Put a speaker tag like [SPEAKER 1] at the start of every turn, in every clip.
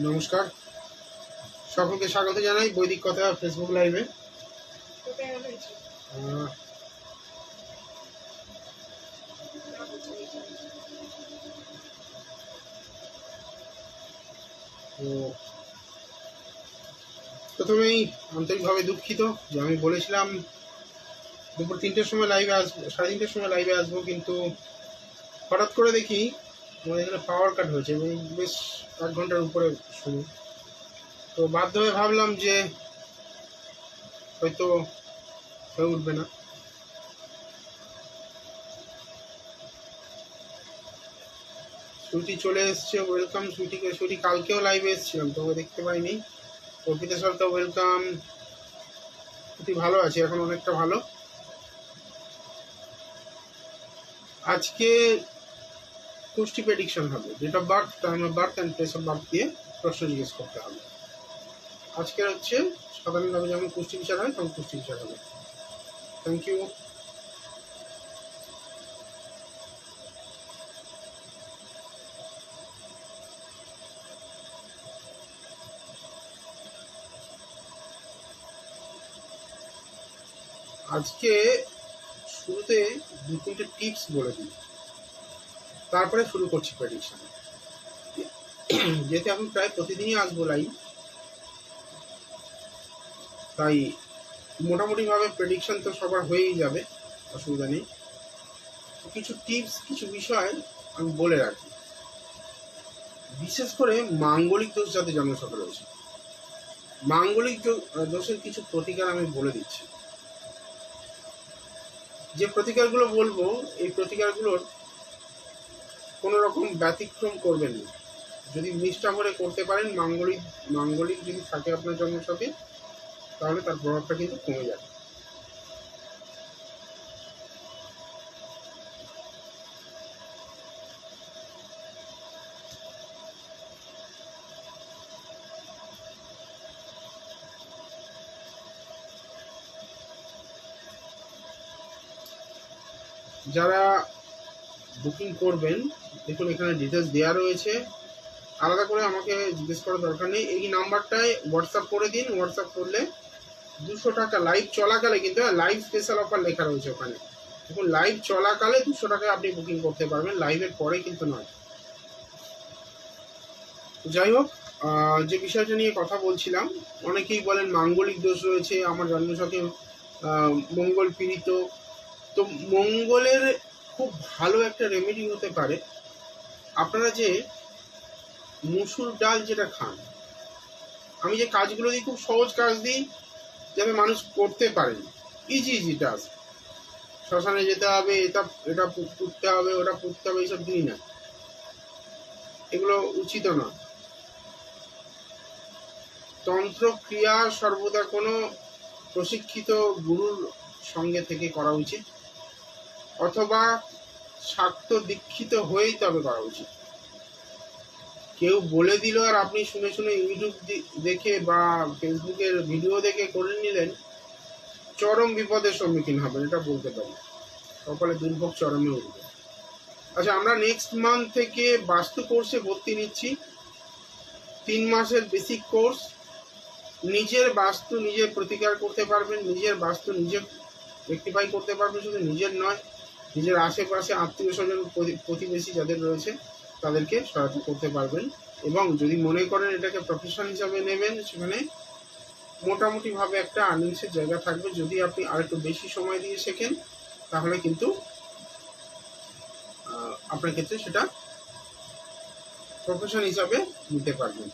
[SPEAKER 1] নমস্কার, সকলকে স্বাগত জানাই বৈদিক কথা ফেসবুক লাইভে। তো প্রথমেই আন্তরিকভাবে দুঃখিত যে আমি বলেছিলাম দুপুর 3টের সময় লাইভে আসবো, 3:30টার সময় লাইভে আসবো, কিন্তু হঠাৎ করে দেখি আমাদের এখানে পাওয়ার কাট হয়েছে এবং বেশ 1 ঘন্টার উপরে সময়। তো বাধ্য হয়ে ভাবলাম যে হয়তো হয়ে উঠবে না। সুইটি চলে এসছে, ওয়েলকাম সুইটিকে। সুইটি কালকেও লাইভে এসেছিলাম, তোকে দেখতে পাইনি। অর্পিতা সরকার ওয়েলকাম। সুইটি ভালো আছে, এখন অনেকটা ভালো। আজকে কুষ্টি প্রেডিকশন হবে, date of birth, time of birth and place of birth দিয়ে প্রশ্ন জিজ্ঞেস করতে হবে। আজকের হচ্ছে সাধারণভাবে যেমন কুষ্টি বিচার হয় তেমন কুষ্টি বিচার হবে। Thank you. আজকে শুরুতে 2-3টে টিপস বলে দিই, তারপরে শুরু করছি প্রেডিকশন। যেহেতু আমি প্রায় প্রতিদিনই আসবো লাইভ, তাই মোটামুটিভাবে প্রেডিকশন তো সবার হয়েই যাবে, অসুবিধা নেই। কিছু টিপস, কিছু বিষয় আমি বলে রাখি। বিশেষ করে মাঙ্গলিক দোষ যাতে জন্মছকে রয়েছে, মাঙ্গলিক দোষের কিছু প্রতিকার আমি বলে দিচ্ছি। যে প্রতিকারগুলো বলবো, এই প্রতিকারগুলোর কোনো রকম ব্যতিক্রম করবেন না। যদি নিষ্ঠা করে করতে পারেন, মাঙ্গলিক যদি থাকে আপনার জন্মছকে, তাহলে তার প্রভাবটা কিন্তু কমে যাবে। যারা বুকিং করবেন, দেখুন এখানে ডিটেলস দেওয়া রয়েছে, আলাদা করে আমাকে জিজ্ঞেস করার দরকার নেই। এই নাম্বারটায় হোয়াটসঅ্যাপ করে দিন। হোয়াটসঅ্যাপ করলে 200 টাকা লাইভ চলাকালে, কিন্তু লাইভ স্পেশাল অফার লেখা রয়েছে ওখানে। দেখুন লাইভ চলাকালে 200 টাকায় আপনি বুকিং করতে পারবেন, লাইভের পরে কিন্তু নয়। যাই হোক, যে বিষয়টা নিয়ে কথা বলছিলাম, অনেকেই বলেন মাঙ্গলিক দোষ রয়েছে আমার জন্মছকে, মঙ্গল পীড়িত। তো মঙ্গলের খুব ভালো একটা রেমেডি হতে পারে, আপনারা যে মুসুর ডাল যেটা খান। আমি যে কাজগুলো দিই খুব সহজ কাজ দিই, যাতে মানুষ করতে পারেন, ইজি টাস্ক। শ্মশানে যেতে হবে, এটা পুঁততে হবে, ওটা পুঁততে হবে, এইসব দিই না, এগুলো উচিত না। তন্ত্র ক্রিয়া সর্বদা কোনো প্রশিক্ষিত গুরুর সঙ্গে থেকে করা উচিত, অথবা শাক্ত দীক্ষিত হয়েই তবে করা উচিত। কেউ বলে দিল আর আপনি শুনে শুনে ইউটিউব দেখে বা ফেসবুকের ভিডিও দেখে করে নিলেন, চরম বিপদের সম্মুখীন হবেন, এটা বলতে পারি। কপালে দুর্ভোগ চরমে উঠবে। আচ্ছা, আমরা নেক্সট মান্থ থেকে বাস্তু কোর্সে ভর্তি নিচ্ছি। 3 মাসের বেসিক কোর্স। নিজের বাস্তু নিজে প্রতিকার করতে পারবেন, নিজের বাস্তু নিজে রেক্টিফাই করতে পারবেন। শুধু নিজের নয়, নিজের আশেপাশে আত্মীয় স্বজন প্রতিবেশী যাদের রয়েছে তাদেরকে সহায়তা করতে পারবেন। এবং যদি মনে করেন এটাকে প্রফেশন হিসাবে নেবেন, সেখানে মোটামুটিভাবে একটা আর্নিংসের জায়গা থাকবে। যদি আপনি আরেকটু বেশি সময় দিয়ে শেখেন, তাহলে কিন্তু আপনার ক্ষেত্রে সেটা প্রফেশন হিসাবে নিতে পারবেন।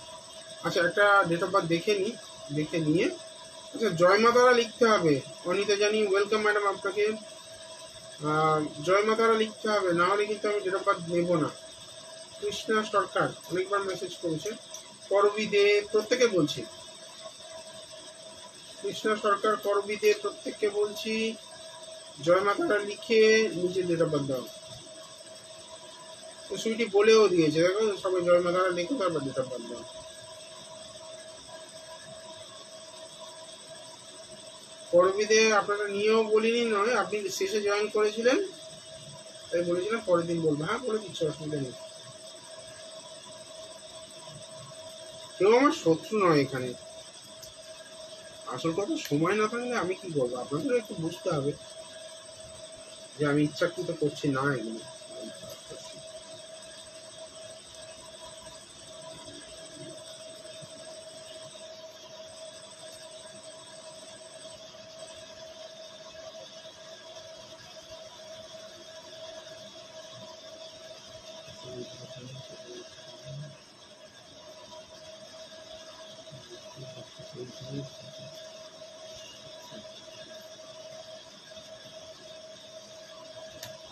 [SPEAKER 1] আচ্ছা, একটা ডেট অফ বার্থ দেখে নিয়ে আচ্ছা, জয় মাতারা লিখতে হবে। অনিতা জানি ওয়েলকাম ম্যাডাম, আপনাকে জয় মাতারা লিখতে হবে, না হলে কিন্তু আমি ডেট অফ বার্থ নেব না। কৃষ্ণা সরকার অনেকবার মেসেজ করেছে। করবি দে, প্রত্যেকে বলছি। কৃষ্ণা সরকার, করবি দে, প্রত্যেককে বলছি জয় মাতারা লিখে নিজের ডেট অফ বার্থ দাও। তো সুইটি বলেও দিয়েছে, দেখো সবাই জয় মাতারা লিখে তারপর ডেট অফ বার্থ দাও। করবিদে আপনারা নিয়েও বলিনি নয়, আপনি শেষে জয়েন করেছিলেন তাই বলেছিলাম পরের দিন বলবো। হ্যাঁ, বলে দিচ্ছি, অসুবিধা নেই। কেউ আমার শত্রু নয় এখানে। আসল কথা, সময় না থাকলে আমি কি করবো, আপনাদের একটু বুঝতে হবে যে আমি ইচ্ছাকৃত করছি না এগুলো।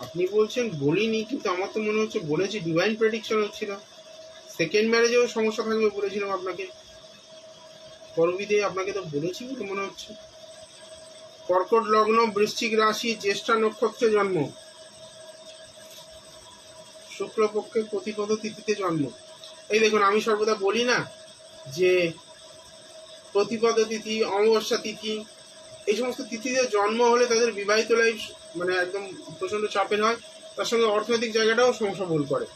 [SPEAKER 1] আপনি বলছেন বলিনি, কিন্তু আমার তো মনে হচ্ছে বলেছি। ডিভাইন প্রেডিকশন হচ্ছিল, সেকেন্ড ম্যারেজেও সমস্যা থাকবে বলেছিলাম আপনাকে। করবিদে আপনাকে তো বলেছি বলে মনে হচ্ছে। কর্কট লগ্ন, বৃশ্চিক রাশি, জ্যেষ্ঠা নক্ষত্রে জন্ম, শুক্লপক্ষের প্রতিপদ তিথিতে জন্ম। এই দেখুন, আমি সর্বদা বলি না যে প্রতিপদ তিথি, অমাবস্যা তিথি, এই সমস্ত তিথিতে জন্ম হলে তাদের বিবাহিত লাইফ মানে একদম প্রচন্ড চাপের হয়, তার সঙ্গে অর্থনৈতিক জায়গাটাও সমস্যা ভুল করে।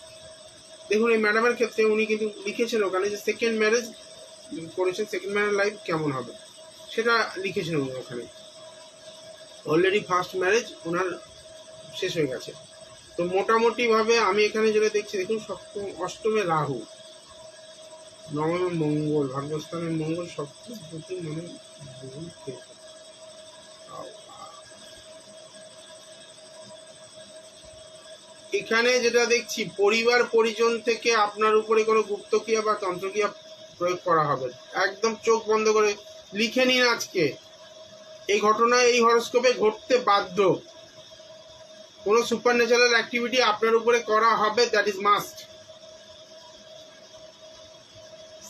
[SPEAKER 1] দেখুন এই ম্যাডামের ক্ষেত্রে উনি কিন্তু লিখেছেন ওখানে যে সেকেন্ড ম্যারেজ করেছেন, সেকেন্ড ম্যারেজ লাইফ কেমন হবে সেটা লিখেছেন উনি ওখানে। অলরেডি ফার্স্ট ম্যারেজ ওনার শেষ হয়ে গেছে। তো মোটামুটি ভাবে আমি এখানে যেটা দেখছি, দেখুন সপ্তম অষ্টমে রাহু, নবমে মঙ্গল, ভাগ্যস্থানের মঙ্গল, সপ্তম প্রতি মানে এখানে যেটা দেখছি, পরিবার পরিজন থেকে আপনার উপরে কোনো গুপ্তক্রিয়া বা তন্ত্রক্রিয়া প্রয়োগ করা হবে। একদম চোখ বন্ধ করে লিখে নিন আজকে, এই ঘটনা এই হরস্কোপে ঘটতে বাধ্য। কোনো সুপার ন্যাচারাল অ্যাক্টিভিটি আপনার উপরে করা হবে, that is must.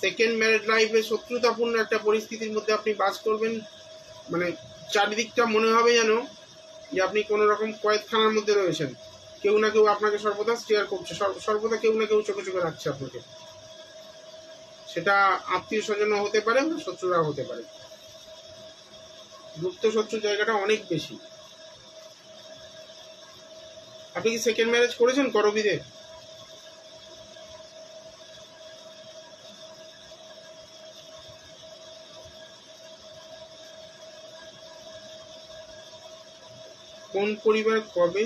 [SPEAKER 1] Second married লাইফে শত্রুতাপূর্ণ একটা পরিস্থিতির মধ্যে আপনি বাস করবেন। মানে চারিদিকটা মনে হবে যেন যে আপনি কোনো রকম কয়েদখানার মধ্যে রয়েছেন। কেউ না কেউ আপনাকে সর্বদা স্টেয়ার করছে, সর্বদা কেউ না কেউ চোখে চোখে রাখছে আপনাকে। সেটা আত্মীয় স্বজনও হতে পারে বা শত্রুরাও হতে পারে। গুপ্ত শত্রুর জায়গাটা অনেক বেশি। আপনি কি সেকেন্ড ম্যারেজ করেছেন করবিদে? কোন পরিবার কবে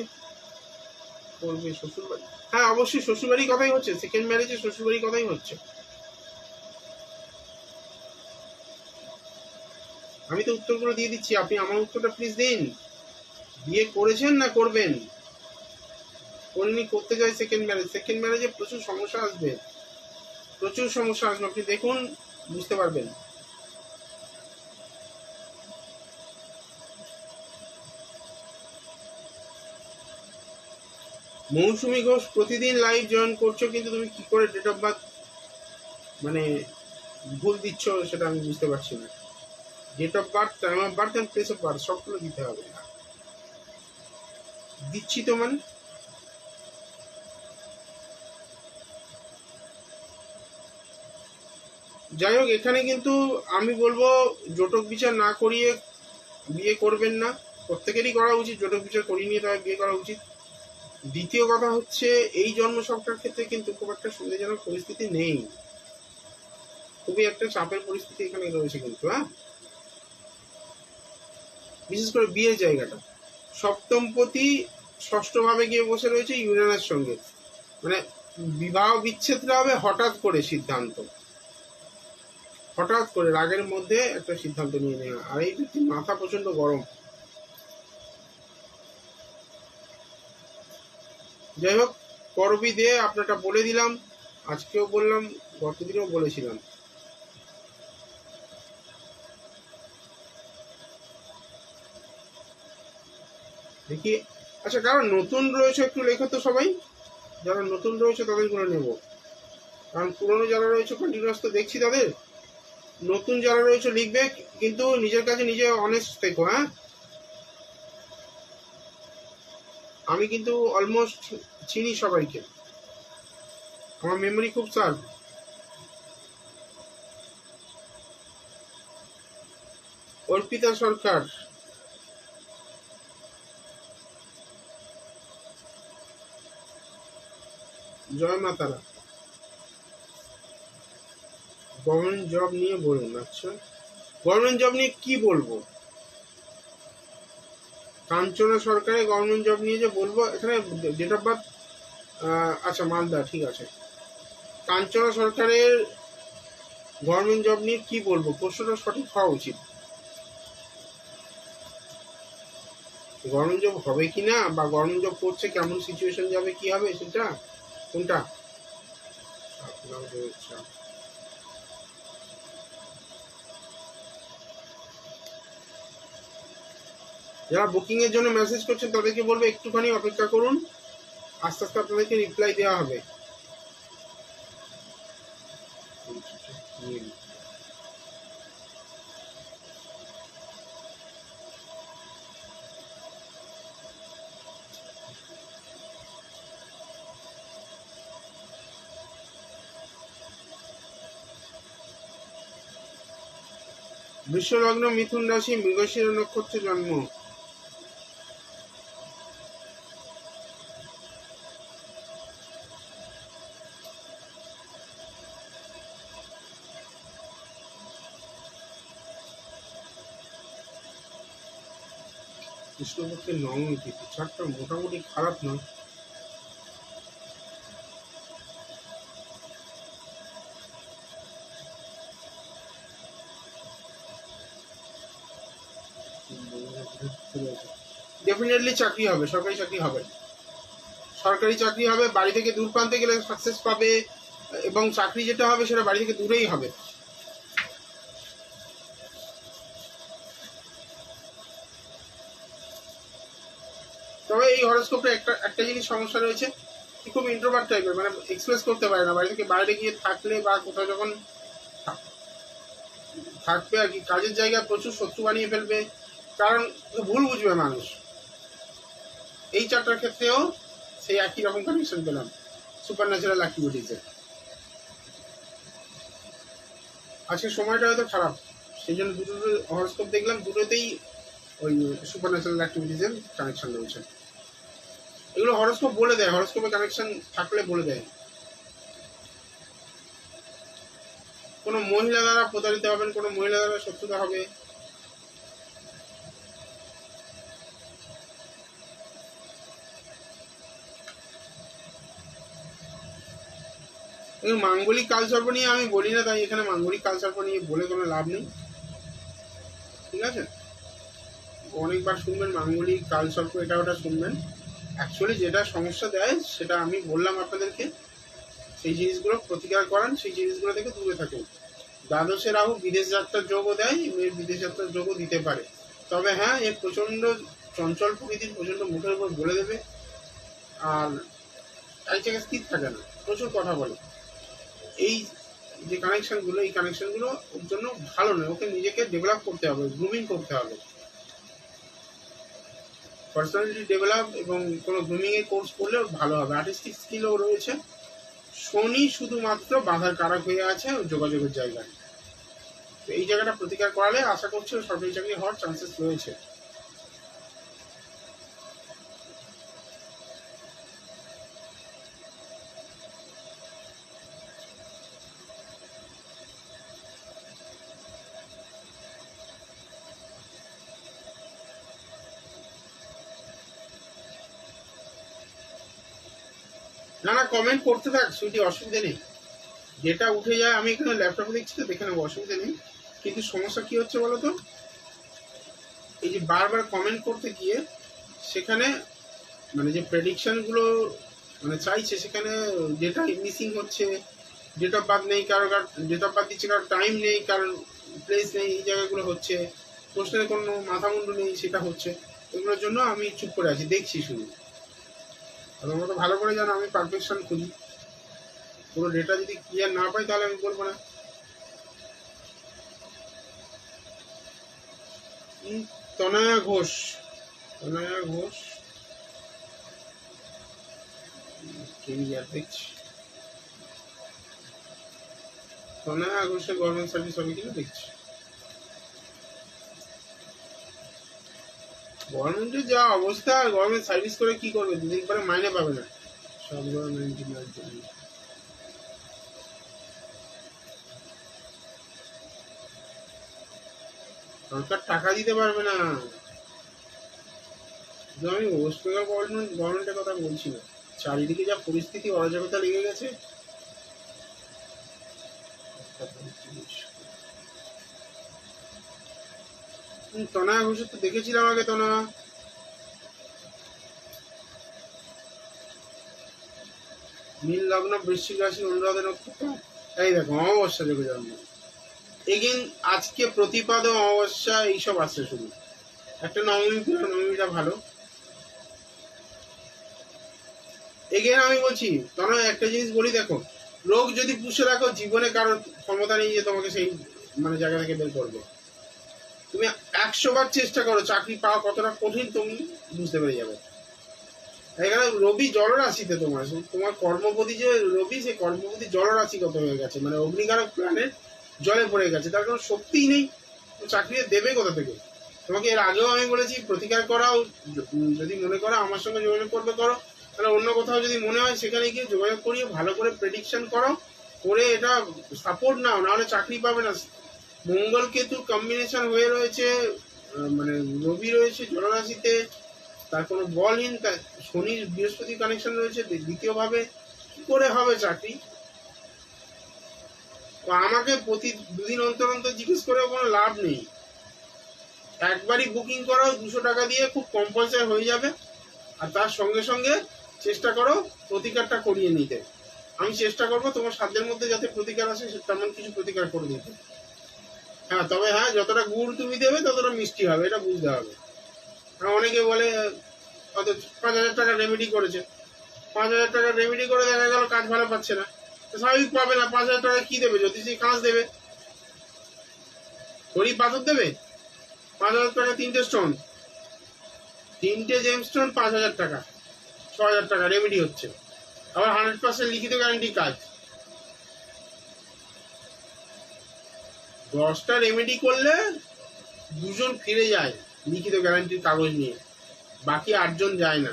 [SPEAKER 1] করবে? শ্বশুরবাড়ি? হ্যাঁ অবশ্যই শ্বশুরবাড়ির কথাই হচ্ছে, সেকেন্ড ম্যারেজে শ্বশুরবাড়ির কথাই হচ্ছে। আমি তো উত্তরগুলো দিয়ে দিচ্ছি, আপনি আমার উত্তরটা প্লিজ দিন। বিয়ে করেছেন না করবেন? করিনি, করতে চাই সেকেন্ড ম্যারেজ। সেকেন্ড ম্যারেজে প্রচুর সমস্যা আসবে, প্রচুর সমস্যা আসবে, আপনি দেখুন বুঝতে পারবেন। মৌসুমী ঘোষ, প্রতিদিন লাইভ জয়েন করছো, কিন্তু তুমি কি করে ডেট অফ বার্থ মানে ভুল দিচ্ছ সেটা আমি বুঝতে পারছি না। Date of birth, time of birth and place of birth সবগুলো দিতে হবে। দিচ্ছি তো মানে যাই হোক, এখানে কিন্তু আমি বলবো জটক বিচার না করিয়ে বিয়ে করবেন না। প্রত্যেকেরই করা উচিত, জটক বিচার করিয়ে নিয়ে তবে বিয়ে করা উচিত। দ্বিতীয় কথা হচ্ছে, এই জন্ম সংখ্যার ক্ষেত্রে কিন্তু খুব একটা সুবিধাজনক পরিস্থিতি নেই, খুবই একটা চাপের পরিস্থিতি এখানে রয়েছে কিন্তু। হ্যাঁ, বিশেষ করে বিয়ের জায়গাটা, সপ্তমপতি ষষ্ঠ ভাবে গিয়ে বসে রয়েছে ইউরেনাস সঙ্গে, মানে বিবাহ বিচ্ছেদটা হবে হঠাৎ করে সিদ্ধান্ত, হঠাৎ করে রাগের মধ্যে একটা সিদ্ধান্ত নিয়ে নেওয়া। আর এই ব্যক্তির মাথা প্রচন্ড গরম। যাই হোক, করবি দিয়ে আপনারটা বলে দিলাম, আজকেও বললাম, গতদিনও বলেছিলাম। দেখি, আচ্ছা কারণ নতুন রয়েছে একটু লেখো তো সবাই, যারা নতুন রয়েছে তাদের গুলো নেব, কারণ পুরনো যারা রয়েছে কন্টিনিউয়াস তো দেখছি তাদের। নতুন যারা রয়েছে লিখবে, কিন্তু নিজের কাছে নিজে অনেস্ট থেকো। হ্যাঁ, আমি কিন্তু অলমোস্ট চিনি সবাইকে, আমার মেমোরি খুব শার্প। অর্পিতা সরকার, জয় মা তারা, গভর্নমেন্ট জব নিয়ে বলুন। আচ্ছা, গভর্নমেন্ট জব নিয়ে কি বলবো? কাঞ্চনা সরকারের গভর্নমেন্ট জব নিয়ে যে বলবো, এখানে ডেট অফ বার্থ, আচ্ছা মালদা, ঠিক আছে। কাঞ্চনা সরকারের গভর্নমেন্ট জব নিয়ে কি বলবো, প্রশ্নটা সঠিক হওয়া উচিত। গভর্নমেন্ট জব হবে কি না, বা গভর্নমেন্ট জব করছে কেমন সিচুয়েশন যাবে, কি হবে, সেটা কোনটা? যারা বুকিং এর জন্য মেসেজ করছেন তাদেরকে বলবো একটুখানি অপেক্ষা করুন, আস্তে আস্তে আপনাদেরকে রিপ্লাই দেওয়া হবে। বিশ্বলগ্ন, মিথুন রাশি, মৃগশিরা নক্ষত্রে জন্ম। কৃষ্ণপক্ষের নবমী তিথি, চারটা মোটামুটি খারাপ নয়। ডেফিনেটলি চাকরি হবে, সরকারি চাকরি হবে, সরকারি চাকরি হবে। বাড়ি থেকে দূর প্রান্তে গেলে সাকসেস পাবে, এবং চাকরি যেটা হবে সেটা বাড়ি থেকে দূরেই হবে। তবে এই হরোস্কোপে একটা জিনিস সমস্যা রয়েছে, খুব ইন্ট্রোভার্ট টাইপের, মানে এক্সপ্রেস করতে পারে না। বাড়ি থেকে বাইরে গিয়ে থাকলে বা কোথাও যখন থাকবে আর কি, কাজের জায়গায় প্রচুর শত্রু বানিয়ে ফেলবে, কারণ ভুল বুঝবে মানুষ। এই চারটার ক্ষেত্রেও সেই একই রকম কানেকশন পেলাম সুপার ন্যাচারাল অ্যাক্টিভিটিসে। আজকে সময়টা হয়তো খারাপ, সেই জন্য দুটো হরোস্কোপ দেখলাম, দুটোতেই ওই সুপার ন্যাচারাল অ্যাক্টিভিটিসের কানেকশন রয়েছে। এগুলো হরোস্কোপ বলে দেয়, হরোস্কোপে কানেকশন থাকলে বলে দেয়। কোনো মহিলা দ্বারা প্রতারিত হবেন, কোনো মহিলা দ্বারা শত্রুতা হবে। মাঙ্গলিক কালসর্প নিয়ে আমি বলি না, তাই এখানে মাঙ্গলিক কালসর্প নিয়ে বলে কোনো লাভ নেই, ঠিক আছে? অনেকবার শুনবেন মাঙ্গলিক কালসর্প, এটা ওটা শুনবেন। অ্যাকচুয়ালি যেটা সমস্যা দেয় সেটা আমি বললাম আপনাদেরকে, সেই জিনিসগুলো প্রতিকার করান, সেই জিনিসগুলো থেকে দূরে থাকুন। দ্বাদশে রাহু বিদেশ যাত্রার যোগও দেয়, মেয়ের বিদেশ যাত্রার যোগও দিতে পারে। তবে হ্যাঁ, এ প্রচণ্ড চঞ্চল প্রকৃতির, প্রচণ্ড মুখের উপর বলে দেবে, আর এক জায়গায় স্থির থাকে না, প্রচুর কথা বলে। এই যে কানেকশনগুলো, এই কানেকশনগুলো ওর জন্য ভালো নয়, ওকে নিজেকে ডেভেলপ করতে হবে, গ্রুমিং করতে হবে, পার্সোনালিটি ডেভেলপ, এবং কোনো গ্রুমিং এর কোর্স করলে ভালো হবে। আর্টিস্টিক স্কিলও রয়েছে। শনি শুধুমাত্র বাধার কারক হয়ে আছে যোগাযোগের জায়গায়, তো এই জায়গাটা প্রতিকার করালে আশা করছি সরকারি চাকরি হওয়ার চান্সেস রয়েছে। না না, কমেন্ট করতে থাক সুইটি, অসুবিধা নেই। যেটা উঠে যায় আমি এখানে ল্যাপটপে দেখছি তো, দেখে নেবো, অসুবিধা নেই। কিন্তু সমস্যা কি হচ্ছে বলতো, এই যে বারবার কমেন্ট করতে গিয়ে সেখানে মানে যে প্রেডিকশনগুলো মানে চাইছে, সেখানে ডেটা মিসিং হচ্ছে, ডেট অফ বার্থ নেই কারো, ডেট অফ বার্থ দিচ্ছে কারোর, টাইম নেই কারোর, প্লেস নেই, এই জায়গাগুলো হচ্ছে, প্রশ্নের কোনো মাথা মুন্ডু নেই, সেটা হচ্ছে। এগুলোর জন্য আমি চুপ করে আছি, দেখছি শুধু। তোমরা তো ভালো করে জানো আমি পারফেকশন খুঁজি, পুরো ডেটা যদি ক্লিয়ার না পাই তাহলে আমি বলবো না। তনয়া ঘোষ, তনয়া ঘোষ কেরিয়ার দেখছি, তনয়া ঘোষের গভর্নমেন্ট সার্ভিস হবে কিনা দেখছি। গভর্নমেন্টের যা অবস্থা, গভর্নমেন্ট সার্ভিস করে কি করবে, দুদিন পরে মাইনে পাবে না সব গভর্নমেন্ট। সরকার টাকা দিতে পারবে না। আমি ওয়েস্ট বেঙ্গল গভর্নমেন্টের কথা বলছি না, চারিদিকে যা পরিস্থিতি, অরাজকতা লেগে গেছে। তনয়া ঘোষের তো দেখেছিলাম আগে, তনয়া নীল লগ্ন, বৃশ্চিক রাশি, অনুরাধা নক্ষত্র। এই দেখো অমাবস্যা যোগে জন্ম। এগেন আজকে প্রতিপাদ, অমাবস্যা এইসব আসছে শুধু। একটা নবমীটা ভালো। এগেন আমি বলছি তনয়া একটা জিনিস বলি, দেখো রোগ যদি পুষে রাখো, জীবনে কারোর ক্ষমতা নেই যে তোমাকে সেই মানে জায়গা থেকে বের করবে। তুমি 100 বার চেষ্টা করো, চাকরি পাওয়া কতটা কঠিন তুমি বুঝতে পেরে যাবে। এখানে রবি জলরাশিতে, তোমার কর্মপতি যে রবি, সেই কর্মপতি জলরাশিগত হয়ে গেছে, মানে অগ্নিকারক প্ল্যানেট জলে পড়ে গেছে, তার কোনো শক্তিই নেই। চাকরি দেবে কোথা থেকে? তোমাকে এর আগেও আমি বলেছি প্রতিকার করাও, যদি মনে করো আমার সঙ্গে যোগাযোগ করবে করো, তাহলে অন্য কোথাও যদি মনে হয় সেখানে গিয়ে যোগাযোগ করিয়ে ভালো করে প্রেডিকশন করো, করে এটা সাপোর্ট নাও, নাহলে চাকরি পাবে না। মঙ্গল কেতু কম্বিনেশন হয়ে রয়েছে, মানে রবি রয়েছে জলরাশিতে, তার কোনো বলহীন, শনি বৃহস্পতি কানেকশন রয়েছে দ্বিতীয়ভাবে, কি করে হবে চাকরি? আমাকে প্রতি দুদিন অন্তর অন্তর জিজ্ঞেস করে কোনো লাভ নেই। একবারই বুকিং করো 200 টাকা দিয়ে, খুব কম পয়সায় হয়ে যাবে। আর তার সঙ্গে সঙ্গে চেষ্টা করো প্রতিকারটা করিয়ে নিতে। আমি চেষ্টা করবো তোমার সাধ্যের মধ্যে যাতে প্রতিকার আসে তেমন কিছু প্রতিকার করে দিতে। হ্যাঁ, তবে হ্যাঁ, যতটা গুড় তুমি দেবে ততটা মিষ্টি হবে, এটা বুঝতে হবে। অনেকে বলে কত 5,000 টাকা রেমেডি করেছে, 5,000 টাকা রেমেডি করে দেখা গেল কাজ ভালো পাচ্ছে না। স্বাভাবিক পাবে না। 5,000 টাকা কি দেবে? জ্যোতিষী কাজ দেবে, হরি পাথর দেবে। 5,000 টাকা 3টে স্টোন, 3টে জেম স্টোন, 5,000 টাকা, 6,000 টাকা রেমেডি হচ্ছে। আবার 100% লিখিত গ্যারান্টি কাজ। 10টা রেমেডি করলে 2জন ফিরে যায় লিখিত গ্যারান্টির কাগজ নিয়ে, বাকি 8জন যায় না।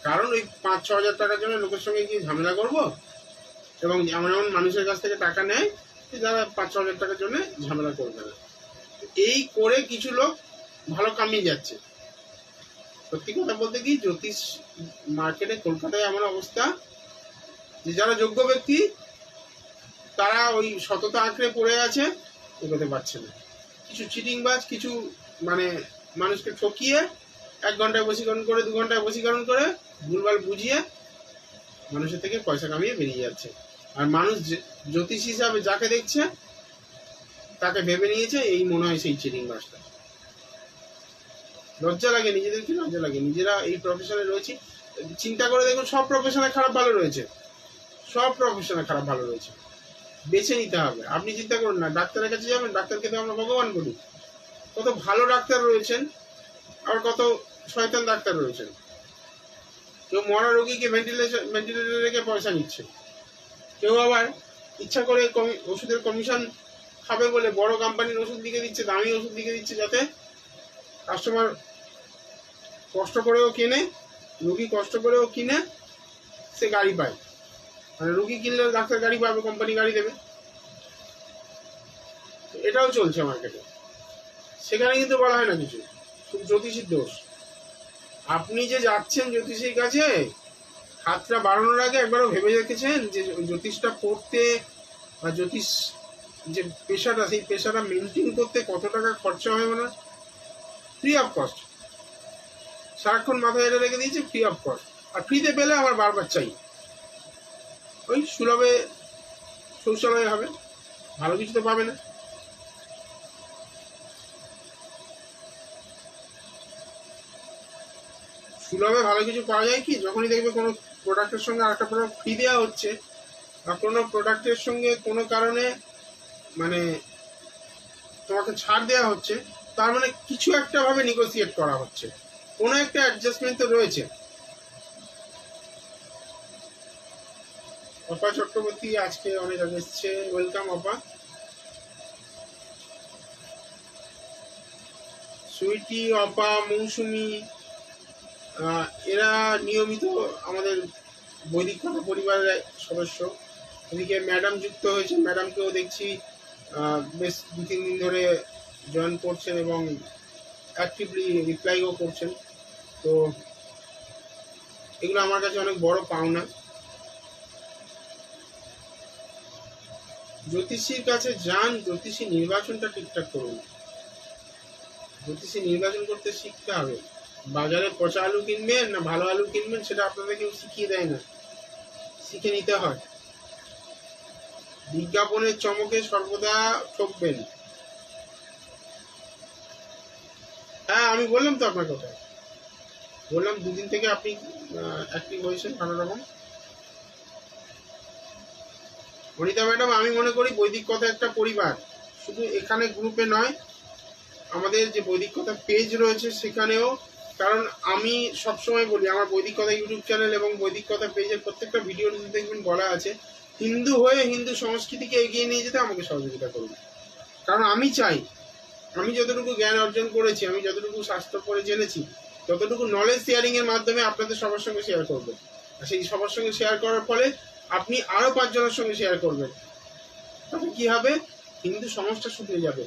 [SPEAKER 1] কারণ ওই 5-6 হাজার টাকার জন্য লোকের সঙ্গে কি ঝামেলা করবো? এবং এমন এমন মানুষের কাছ থেকে টাকা নেয় যারা 5-6 হাজার টাকার জন্য ঝামেলা করবে না। এই করে কিছু লোক ভালো কামিয়ে যাচ্ছে। সত্যি কথা বলতে কি, জ্যোতিষ মার্কেটে কলকাতায় এমন অবস্থা যে যারা যোগ্য ব্যক্তি তারা ওই সততা আঁকড়ে পড়ে আছে, এগোতে পারছে না। কিছু চিটিংবাজ, কিছু মানে মানুষকে ঠকিয়ে 1 ঘন্টায় বশীকরণ করে, 2 ঘন্টায় বশীকরণ করে ভুলভাল বুঝিয়ে মানুষের থেকে পয়সা কামিয়ে বেরিয়ে যাচ্ছে। আর মানুষ জ্যোতিষ হিসাবে যাকে দেখছে তাকে ভেবে নিয়েছে এই মনে হয় সেই চিটিংবাজটা। লজ্জা লাগে, নিজেদেরকে লজ্জা লাগে। নিজেরা এই প্রফেশনে রয়েছে, চিন্তা করে দেখুন, সব প্রফেশনে খারাপ ভালো রয়েছে, সব প্রফেশনে খারাপ ভালো রয়েছে। বেছে নিতে হবে। আপনি চিন্তা করুন না, ডাক্তারের কাছে যাবেন, ডাক্তারকে তো আমরা ভগবান বলি। কত ভালো ডাক্তার রয়েছেন, আর কত শয়তান ডাক্তার রয়েছেন। কেউ মরা রোগীকে ভেন্টিলেটরে রেখে পয়সা নিচ্ছে, কেউ আবার ইচ্ছা করে ওষুধের কমিশন খাবে বলে বড় কোম্পানির ওষুধ লিখে দিচ্ছে, দামি ওষুধ লিখে দিচ্ছে, যাতে কাস্টমার কষ্ট করেও কেনে, রোগী কষ্ট করেও কিনে সে গাড়ি পায়। মানে রোগী কিনলে ডাক্তার গাড়ি পাবে, কোম্পানি গাড়ি দেবে। এটাও চলছে মার্কেটে। সেখানে কিন্তু বলা হয় না কিছু, শুধু জ্যোতিষীর দোষ। আপনি যে যাচ্ছেন জ্যোতিষীর কাছে, হাতটা বাড়ানোর আগে একবারও ভেবে রেখেছেন যে জ্যোতিষটা পড়তে বা জ্যোতিষ যে পেশাটা, সেই পেশাটা মেনটেন করতে কত টাকা খরচা হয়? মানে ফ্রি অফ কস্ট। সারাক্ষণ মাথায় এটা রেখে দিয়েছে ফ্রি অফ কস্ট। আর ফ্রিতে পেলে আমার বারবার চাই। ওই সুলভে শৌচালয় হবে, ভালো কিছু তো পাবে না। সুলভে ভালো কিছু পাওয়া যায় কি? যখনই দেখবে কোনো প্রোডাক্টের সঙ্গে আরেকটা প্রোডাক্ট ফ্রি দেওয়া হচ্ছে, বা কোনো প্রোডাক্টের সঙ্গে কোনো কারণে মানে তোমাকে ছাড় দেওয়া হচ্ছে, তার মানে কিছু একটা ভাবে নেগোসিয়েট করা হচ্ছে, কোনো একটা অ্যাডজাস্টমেন্ট তো রয়েছে। অপা চক্রবর্তী আজকে অনেক আগে এসছে, ওয়েলকাম অপা। সুইটি, অপা, মৌসুমি, এরা নিয়মিত আমাদের বৈদিক কথা পরিবারের সদস্য। এদিকে ম্যাডাম যুক্ত হয়েছে, ম্যাডামকেও দেখছি বেশ 2-3 দিন ধরে জয়েন করছেন এবং অ্যাক্টিভলি রিপ্লাইও করছেন। তো এগুলো আমার কাছে অনেক বড় পাওনা। জ্যোতিষীর কাছে যান, জ্যোতিষী নির্বাচনটা ঠিকঠাক করুন। জ্যোতিষী নির্বাচন করতে শিখতে হবে। বাজারে পচা আলু কিনবেন না ভালো আলু কিনবেন সেটা আপনাদের কেউ শিখিয়ে দেয় না, শিখে নিতে হয়। বিজ্ঞাপনের চমকে সর্বদা ঠকবেন। হ্যাঁ, আমি বললাম তো আপনার কথা, বললাম দুদিন থেকে আপনি অ্যাক্টিভ হয়েছেন ভালো রকম। অনিতা ম্যাডাম, আমি মনে করি বৈদিক কথা একটা পরিবার, শুধু এখানে গ্রুপে নয়, আমাদের যে বৈদিক কথা পেজ রয়েছে সেখানেও। কারণ আমি সবসময় বলি, আমার বৈদিক কথা ইউটিউব চ্যানেল এবং বৈদিক কথা পেজের প্রত্যেকটা ভিডিও দেখবেন বলা আছে, হিন্দু হয়ে হিন্দু সংস্কৃতিকে এগিয়ে নিয়ে যেতে আমাকে সহযোগিতা করুন। কারণ আমি চাই, আমি যতটুকু জ্ঞান অর্জন করেছি, আমি যতটুকু শাস্ত্র পড়ে জেনেছি, ততটুকু নলেজ শেয়ারিং এর মাধ্যমে আপনাদের সবার সঙ্গে শেয়ার করবো। আর সেই সবার সঙ্গে শেয়ার করার ফলে আপনি আরো 5 জনের সঙ্গে শেয়ার করবেন, তাতে কি হবে, হিন্দু সমাজটা শুকিয়ে যাবে।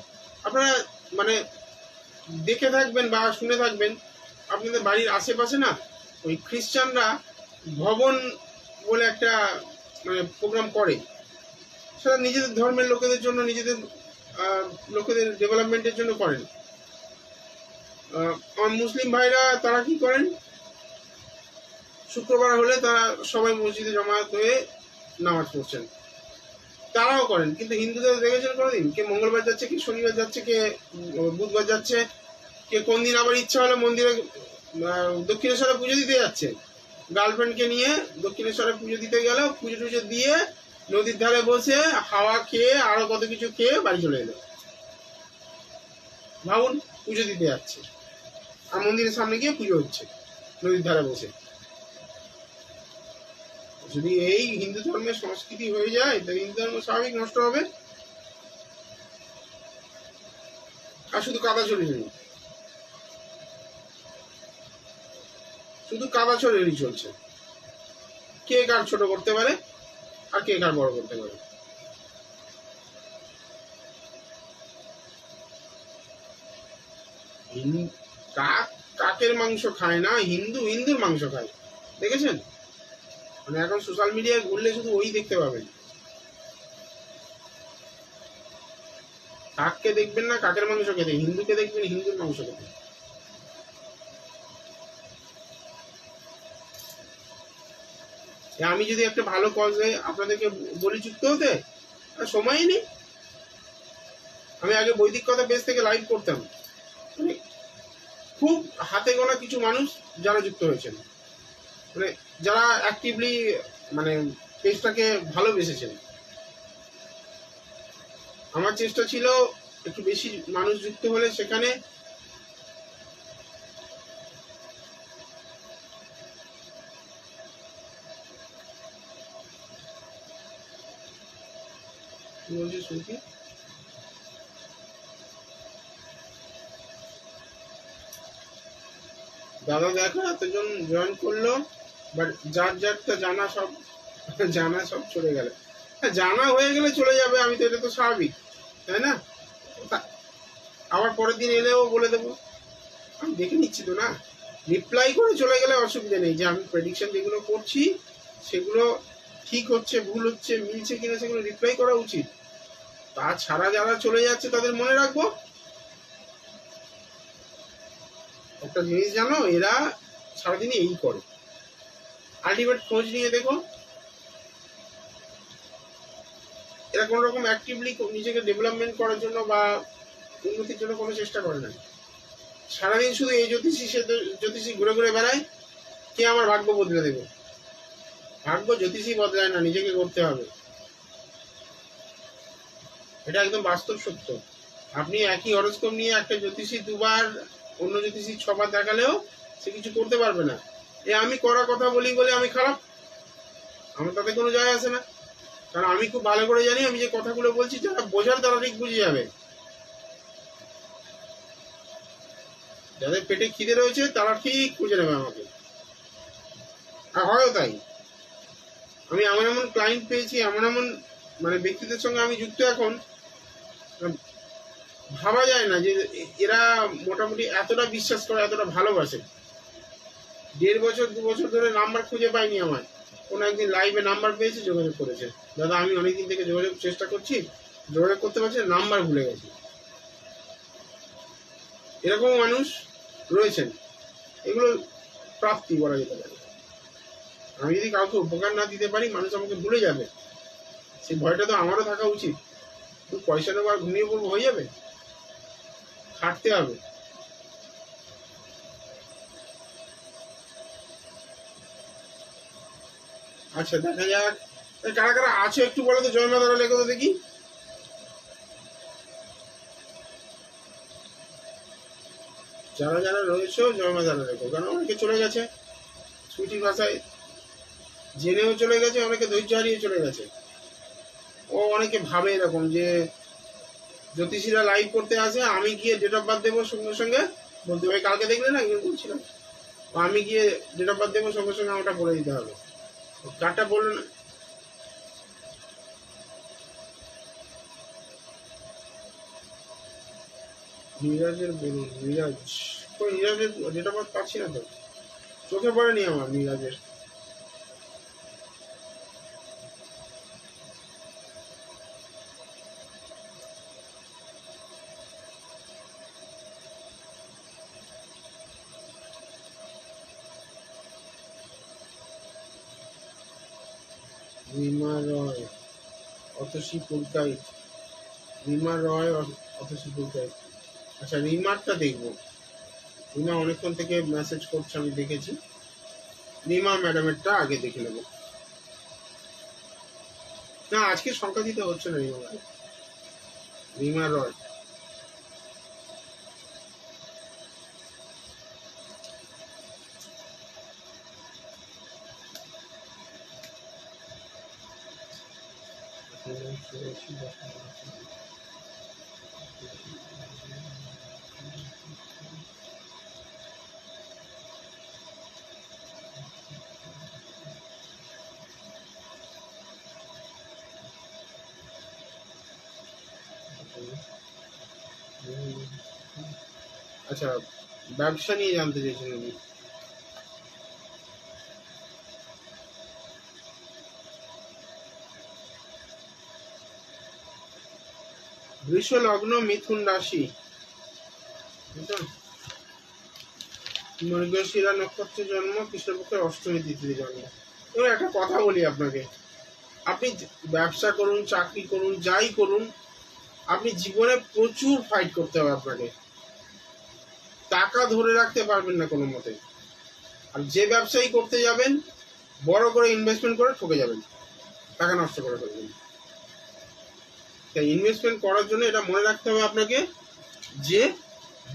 [SPEAKER 1] আপনারা মানে দেখে থাকবেন বা শুনে থাকবেন, আপনাদের বাড়ির আশেপাশে না ওই খ্রিস্টানরা ভবন বলে একটা মানে প্রোগ্রাম করে, সেটা নিজেদের ধর্মের লোকেদের জন্য, নিজেদের লোকেদের ডেভেলপমেন্টের জন্য করেন। আমার মুসলিম ভাইরা তারা কি করেন, শুক্রবার হলে তারা সবাই মসজিদে জমায়েত হয়ে নামাজ পড়ছেন, তারাও করেন। কিন্তু হিন্দুদের দেখেছেন কোনোদিন কে মঙ্গলবার যাচ্ছে, কে শনিবার যাচ্ছে, কে বুধবার যাচ্ছে, কে কোন দিন আবার ইচ্ছা হলে মন্দিরে দক্ষিণেশ্বরে পুজো দিতে যাচ্ছে, গার্লফ্রেন্ডকে নিয়ে দক্ষিণেশ্বরে পুজো দিতে গেল, পুজো টুজো দিয়ে নদীর ধারে বসে হাওয়া খেয়ে আরো কত কিছু খেয়ে বাড়ি চলে এলো। ভাবুন, পুজো দিতে যাচ্ছে আর মন্দিরের সামনে গিয়ে পুজো হচ্ছে নদীর ধারে বসে। যদি এই হিন্দু ধর্মের সংস্কৃতি হয়ে যায় তাহলে হিন্দু ধর্ম স্বাভাবিক নষ্ট হবে। আর শুধু কাদা ছড়িয়ে, শুধু কাদা ছড়িয়ে চলছে, কে কার ছোট করতে পারে আর কে কার বড় করতে পারে। কাকের মাংস খায় না, হিন্দু হিন্দুর মাংস খায়, দেখেছেন? মানে এখন সোশ্যাল মিডিয়ায় ঘুরলে শুধু ওই দেখতে পাবেন, কাককে দেখবেন না কাকের মাংস খেতে, হিন্দুকে দেখবেন হিন্দুর মাংস খেতে। আমি যদি একটা ভালো কজে আপনাদেরকে বলি যুক্ত হতে, সময়ই নেই। আমি আগে বৈদিক কথা পেজ থেকে লাইভ করতাম, মানে খুব হাতে গোনা কিছু মানুষ যারা যুক্ত হয়েছেন, মানে যারা অ্যাক্টিভলি মানে পেজটাকে ভালোবেসেছেন। আমার চেষ্টা ছিল একটু বেশি মানুষ যুক্ত হলে সেখানে শুনছি দাদা দেখো এতজন জয়েন করলো, বাট যার যারটা জানা সব চলে গেল। জানা হয়ে গেলে চলে যাবে, আমি তো এটা তো স্বাভাবিক, তাই না? আবার পরের দিন এলেও বলে দেবো, আমি দেখে নিচ্ছি তো না। রিপ্লাই করে চলে গেলে অসুবিধা নেই, যে আমি প্রেডিকশন যেগুলো করছি সেগুলো ঠিক হচ্ছে ভুল হচ্ছে মিলছে কিনা সেগুলো রিপ্লাই করা উচিত। তাছাড়া যারা চলে যাচ্ছে তাদের মনে রাখবো একটা জিনিস, জানো, এরা সারাদিনই এই করে, আলটিমেট খোঁজ নিয়ে দেখো এরা কোন রকম অ্যাক্টিভলি নিজেকে ডেভেলপমেন্ট করার জন্য বা উন্নতির জন্য কোনো চেষ্টা করে না। সারাদিন শুধু এই জ্যোতিষী সে জ্যোতিষী ঘুরে ঘুরে বেড়ায়, কে আমার ভাগ্য বদলে দেবে। ভাগ্য জ্যোতিষী বদলায় না, নিজেকে করতে হবে, এটা একদম বাস্তব সত্য। আপনি একই হরস্কোপ নিয়ে একটা জ্যোতিষী 2 বার, অন্য জ্যোতিষী 6 বার দেখালেও সে কিছু করতে পারবে না। আমি করা কথা বলি বলে আমি খারাপ, আমার তাতে কোনো যায় আসে না। কারণ আমি খুব ভালো করে জানি আমি যে কথাগুলো বলছি যারা বোঝার তারা ঠিক বুঝে যাবে, যাদের পেটে খিদে রয়েছে তারা ঠিক খুঁজে নেবে আমাকে। আর হয়ও তাই, আমি এমন এমন ক্লায়েন্ট পেয়েছি, এমন এমন মানে ব্যক্তিদের সঙ্গে আমি যুক্ত এখন, ভাবা যায় না যে এরা মোটামুটি এতটা বিশ্বাস করে, এতটা ভালোবাসে। 1.5 বছর 2 বছর ধরে নাম্বার খুঁজে পাইনি আমার, কোনো একদিন লাইভে নাম্বার পেয়েছে, যোগাযোগ করেছে, দাদা আমি অনেকদিন থেকে যোগাযোগ চেষ্টা করছি, যোগাযোগ করতে পারছি, নাম্বার ভুলে গেছি। এরকম মানুষ রয়েছেন, এগুলো প্রাপ্তি বলা যেতে পারে। আমি যদি কাউকে উপকার না দিতে পারি, মানুষ আমাকে ভুলে যাবে, সেই ভয়টা তো আমারও থাকা উচিত। তো পয়সা নেবো আর ঘুমিয়ে পড়বো হয়ে যাবে? খাটতে হবে। আচ্ছা দেখা যাক কারা কারা আছো একটু বলো তো, জয় মা তারা লেখো তো দেখি। যারা যারা রয়েছে জয় মা তারা লেখো, কারণ অনেকে চলে গেছে ছুটির ভাষায়, জেনেও চলে গেছে, অনেকে ধৈর্য হারিয়ে চলে গেছে। ও অনেকে ভাবে এরকম যে জ্যোতিষীরা লাইভ করতে আসে, আমি গিয়ে ডেট অফ বার্থ দেবো সঙ্গে সঙ্গে, বলতে ভাই কালকে দেখলে না একজন বলছিলাম, আমি গিয়ে ডেট অফ বার্থ দেবো সঙ্গে সঙ্গে আমারটা বলে দিতে হবে। কারটা বললো না, মিরাজের বলুন, মিরাজ কই? মিরাজের ডেট অফ বার্থ পাচ্ছি না তো, চোখে পড়েনি আমার মিরাজের। রিমা রয়, অতসী পুলকাইত, রিমা রয়, অতসী পুলকাইত। আচ্ছা রিমারটা দেখবো, রিমা অনেকক্ষণ থেকে মেসেজ করছে, আমি দেখেছি। রিমা ম্যাডামেরটা আগে দেখে নেবো। না আজকে সংখ্যা দিতে হচ্ছে না রিমা ম্যাডাম। রিমা রয়, আচ্ছা ব্যবসা নিয়ে জানতে চাইছেন উনি। বৃষ লগ্ন, মিথুন রাশি, মৃগশিরা নক্ষত্রে জন্ম, কৃষ্ণপক্ষের অষ্টমী তিথিতে জন্ম। এবার একটা কথা বলি আপনাকে, আপনি ব্যবসা করুন, চাকরি করুন, যাই করুন, আপনি জীবনে প্রচুর ফাইট করতে হবে আপনাকে, টাকা ধরে রাখতে পারবেন না কোনো মতে। আর যে ব্যবসায়ী করতে যাবেন, বড় করে ইনভেস্টমেন্ট করে ঠকে যাবেন, টাকা নষ্ট করে ফেলবেন। তাই ইনভেস্টমেন্ট করার জন্য এটা মনে রাখতে হবে আপনাকে যে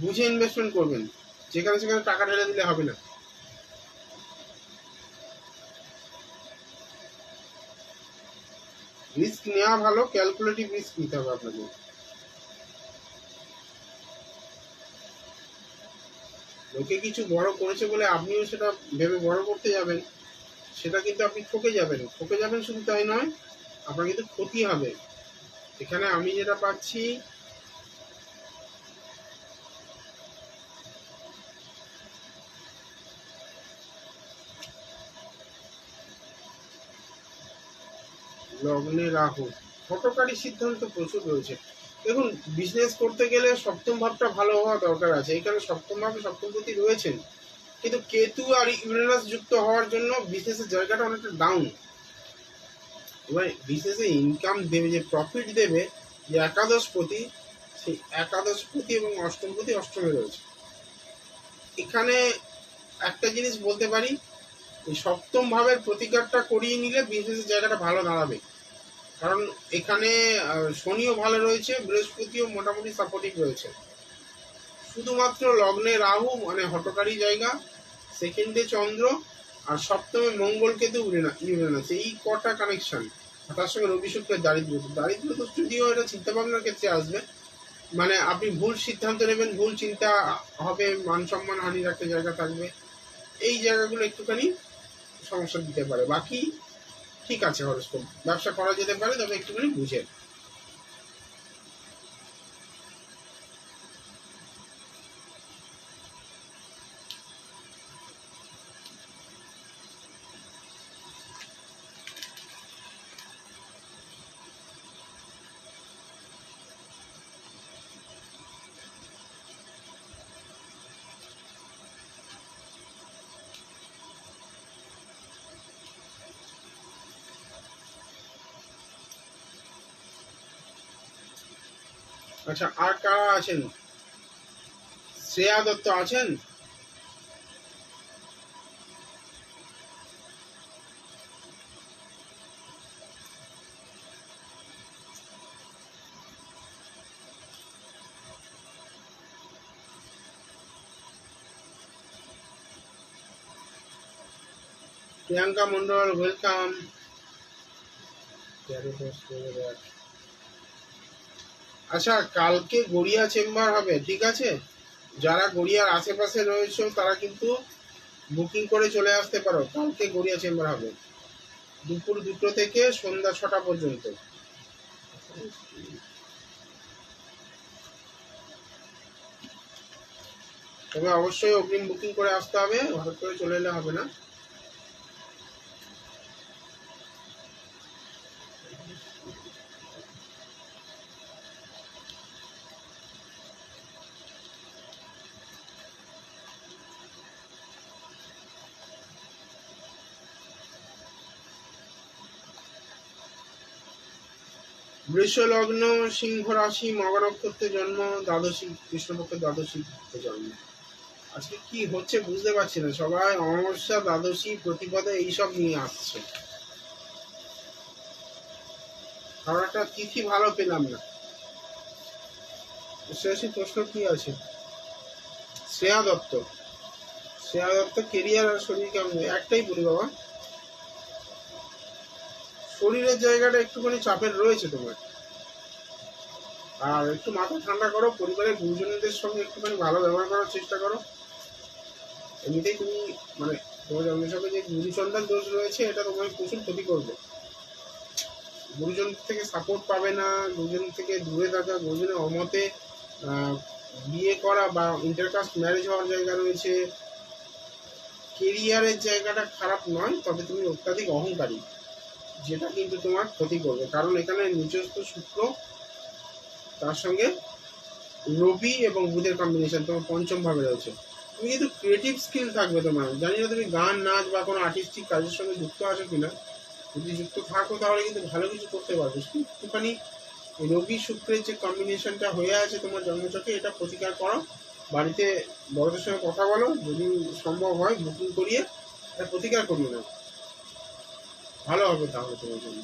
[SPEAKER 1] বুঝে ইনভেস্টমেন্ট করবেন, যেখানে সেখানে টাকা ঢেলে দিলে হবে না। রিস্ক নেওয়া ভালো, ক্যালকুলেটিভ রিস্ক নিতে হবে আপনাকে। লোকে কিছু বড় করেছে বলে আপনিও সেটা ভেবে বড় করতে যাবেন, সেটা কিন্তু আপনি ঠকে যাবেন। ঠকে যাবেন শুধু তাই নয়, আপনার কিন্তু ক্ষতি হবে। এখানে আমি যেটা পাচ্ছি, লগ্নে রাহু, হঠকারী সিদ্ধান্ত প্রচুর রয়েছে। দেখুন বিজনেস করতে গেলে সপ্তম ভাবটা ভালো হওয়া দরকার আছে, এখানে সপ্তম ভাবে সপ্তমপতি রয়েছেন, কিন্তু কেতু আর ইউরেনাস যুক্ত হওয়ার জন্য বিজনেসের জায়গাটা অনেকটা ডাউন। এবার বিজনেসে ইনকাম দেবে, যে প্রফিট দেবে, যে একাদশপতি, সেই একাদশপতি এবং অষ্টমপতি অষ্টমে রয়েছে। এখানে একটা জিনিস বলতে পারি, এই সপ্তম ভাবের প্রতিকারটা করিয়ে নিলে বিজনেসের জায়গাটা ভালো দাঁড়াবে। কারণ এখানে শনিও ভালো রয়েছে, বৃহস্পতিও মোটামুটি সাপোর্টিভ রয়েছে। শুধুমাত্র লগ্নে রাহু মানে হঠকারী জায়গা, সেকেন্ডে চন্দ্র, আর সপ্তমে মঙ্গল কেতু ইউরেনাস, এই কটা কানেকশন। তার সঙ্গে রবি শুক্রের দারিদ্র তো যদিও এটা চিন্তা ভাবনার ক্ষেত্রে আসবে, মানে আপনি ভুল সিদ্ধান্ত নেবেন, ভুল চিন্তা হবে, মান সম্মান হানির একটা জায়গা থাকবে, এই জায়গাগুলো একটুখানি সমস্যা দিতে পারে। বাকি ঠিক আছে, হরস্কোপ ব্যবসা করা যেতে পারে, তবে একটুখানি বুঝে। আচ্ছা, আর কারা আছেন? শ্রেয়া দত্ত আছেন? প্রিয়াঙ্কা মন্ডল, ওয়েলকাম। আচ্ছা, কালকে গড়িয়া চেম্বার হবে, ঠিক আছে? যারা গড়িয়ার আশেপাশে রয়েছে তারা কিন্তু বুকিং করে চলে আসতে পারো। কালকে গড়িয়া চেম্বার হবে দুপুর 2টো থেকে সন্ধ্যা 6টা পর্যন্ত। তবে অবশ্যই অগ্রিম বুকিং করে আসতে হবে, হঠাৎ করে চলে এলে হবে না। বৃষ লগ্ন, সিংহ রাশি, মঘ নক্ষত্রে জন্ম, দ্বাদশী, কৃষ্ণপক্ষের দ্বাদশীতে জন্ম। আজকে কি হচ্ছে বুঝতে পারছি না, সবাই অমাবস্যা, দ্বাদশী, প্রতিপদে এইসব নিয়ে আসছে। কারণ একটা তিথি ভালো পেলাম না। শেষ প্রশ্ন কি আছে? শ্রেয়া দত্ত। শ্রেয়া দত্ত কেরিয়ার আর শরীর কেমন? একটাই বলি বাবা, শরীরের জায়গাটা একটুখানি চাপের রয়েছে তোমার। আর একটু মাথা ঠান্ডা করো, পরিবারের গুরুজনদের সঙ্গে একটুখানি ভালো ব্যবহার করার চেষ্টা করো। এমনিতেই তুমি মানে তোমার জন্মছকে যে গুরুচন্ডার দোষ রয়েছে, এটা তোমায় প্রচুর ক্ষতি করবে। গুরুজন থেকে সাপোর্ট পাবে না, গুরুজন থেকে দূরে থাকা, গুরুজনের অমতে বিয়ে করা বা ইন্টারকাস্ট ম্যারেজ হওয়ার জায়গা রয়েছে। কেরিয়ারের জায়গাটা খারাপ নয়, তবে তুমি অত্যাধিক অহংকারী, যেটা কিন্তু তোমার ক্ষতি করবে। কারণ এখানে নিজস্ব শুক্র, তার সঙ্গে রবি এবং বুধের কম্বিনেশন তোমার পঞ্চম ভাবে রয়েছে। তুমি কিন্তু ক্রিয়েটিভ স্কিল থাকবে তোমার। জানি না তুমি গান, নাচ বা কোনো আর্টিস্টিক কাজের সঙ্গে যুক্ত আছো কিনা। যদি যুক্ত থাকো তাহলে কিন্তু ভালো কিছু করতে পারবে। একটুখানি রবি শুক্রের যে কম্বিনেশনটা হয়ে আছে তোমার জন্মছকে, এটা প্রতিকার করো। বাড়িতে বড়দের সঙ্গে কথা বলো, যদি সম্ভব হয় বুকিং করিয়ে এটা প্রতিকার করিয়ে নাও, ভালো হবে তাহলে তোমার জন্য।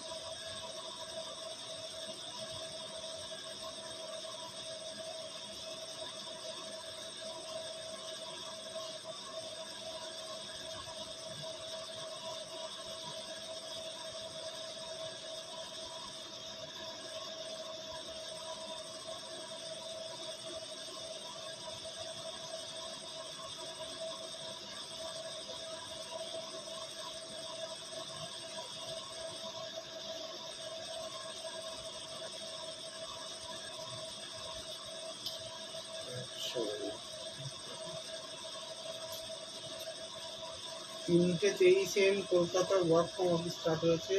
[SPEAKER 1] তিনটে 23 Kolkata work from office start হয়েছে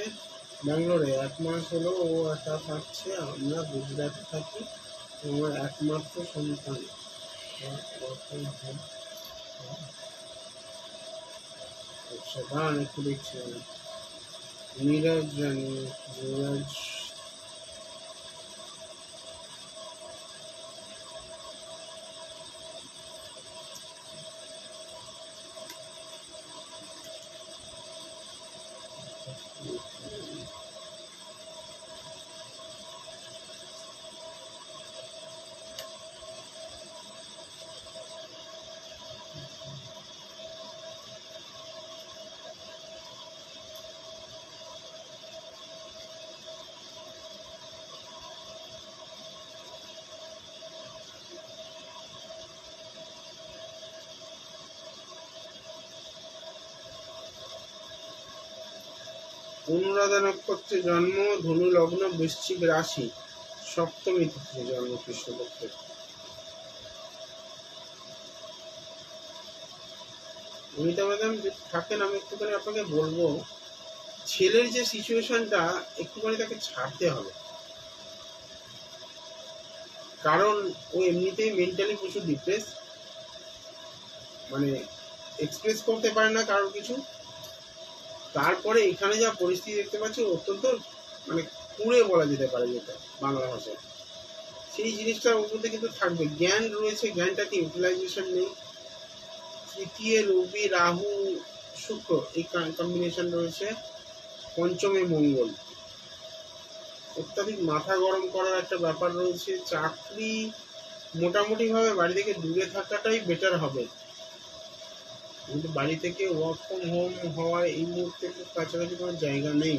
[SPEAKER 1] ব্যাঙ্গালোরে। 1 মাস হলো ও একা থাকছে, আমরা গুজরাটে থাকি। আমার একমাত্র সন্তান। আচ্ছা, দাঁড়ান একটু দেখছি আমি। নীরজ রানী, নীরজ অনুরাধা নক্ষত্রে জন্ম, ধনু লগ্ন, বৃশ্চিক রাশি, সপ্তমী তিথিতে জন্ম কৃষ্ণপক্ষের। অনিতা ম্যাডাম যদি থাকেন আমি একটুখানি আপনাকে বলবো, ছেলের যে সিচুয়েশনটা একটুখানি তাকে ছাড়তে হবে। কারণ ও এমনিতেই মেন্টালি প্রচুর ডিপ্রেস, মানে এক্সপ্রেস করতে পারে না কারোর কিছু। তারপরে এখানে যা পরিস্থিতি দেখতে পাচ্ছি অত্যন্ত মানে কুঁড়ে বলা যেতে পারে, যেটা বাংলা ভাষায়, সেই জিনিসটার মধ্যে কিন্তু থাকবে। জ্ঞান রয়েছে, জ্ঞানটাকে ইউটিলাইজেশন নেই। তৃতীয় রবি রাহু শুক্র এই কম্বিনেশন রয়েছে। পঞ্চমে মঙ্গল, অত্যাধিক মাথা গরম করার একটা ব্যাপার রয়েছে। চাকরি মোটামুটি ভাবে বাড়ি থেকে দূরে থাকাটাই বেটার হবে, কিন্তু বাড়ি থেকে ওয়ার্ক ফ্রম হোম হওয়ার এই মুহূর্তে খুব কাছাকাছি কোনো জায়গা নেই।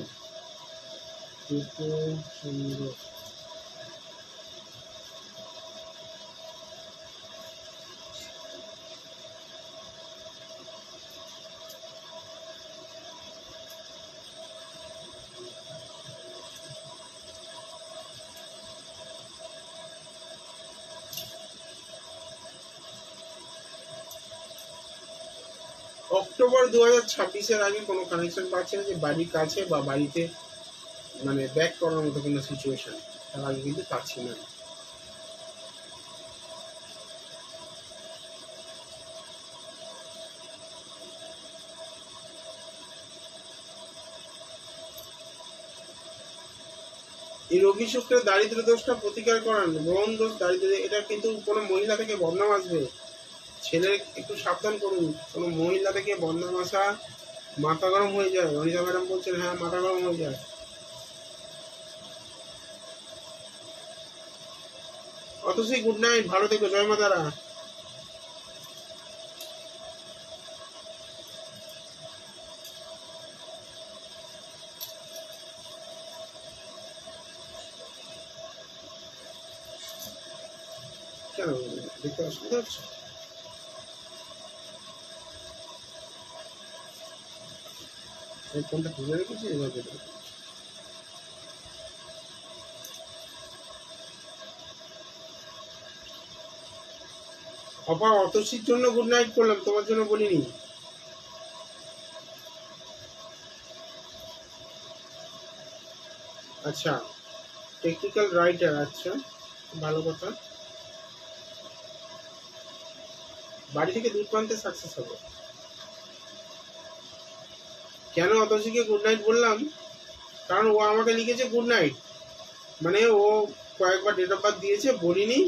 [SPEAKER 1] অক্টোবর 2026-এর আগে কোনো কানেকশন পাচ্ছে না যে বাড়ির কাছে বা বাড়িতে মানে ব্যাক করার মতো কোনো সিচুয়েশন, তার আগে কিন্তু পাচ্ছি না। এই রবি শুক্রের দারিদ্র দোষটা প্রতিকার করান, গ্রহণ দোষ, দারিদ্র, এটা কিন্তু কোনো মহিলা থেকে বদনাম আসবে। ছেলে একটু সাবধান করুন, কোনো মহিলা থেকে বদনাম আসা, মাথা গরম হয়ে যায়। অনিতা ম্যাডাম বলছেন হ্যাঁ মাথা গরম হয়ে যায়। অতসী গুড নাইট, ভালো থেকো, জয় মা তারা। কেন দেখতে অসুবিধা হচ্ছে? ফোনটা খুলে রেখেছি এবার দেখতে। অপা অতসীর জন্য গুড নাইট করলাম, তোমার জন্য বলিনি। আচ্ছা, টেকনিক্যাল রাইটার, আচ্ছা ভালো কথা। বাড়ি থেকে দূর প্রান্তে সাকসেস হবে। কেন অতসীকে গুড নাইট বললাম? কারণ ও আমাকে লিখেছে গুড নাইট, মানে ও কয়েকবার ডেট অফ বার্থ দিয়েছে, বলিনি,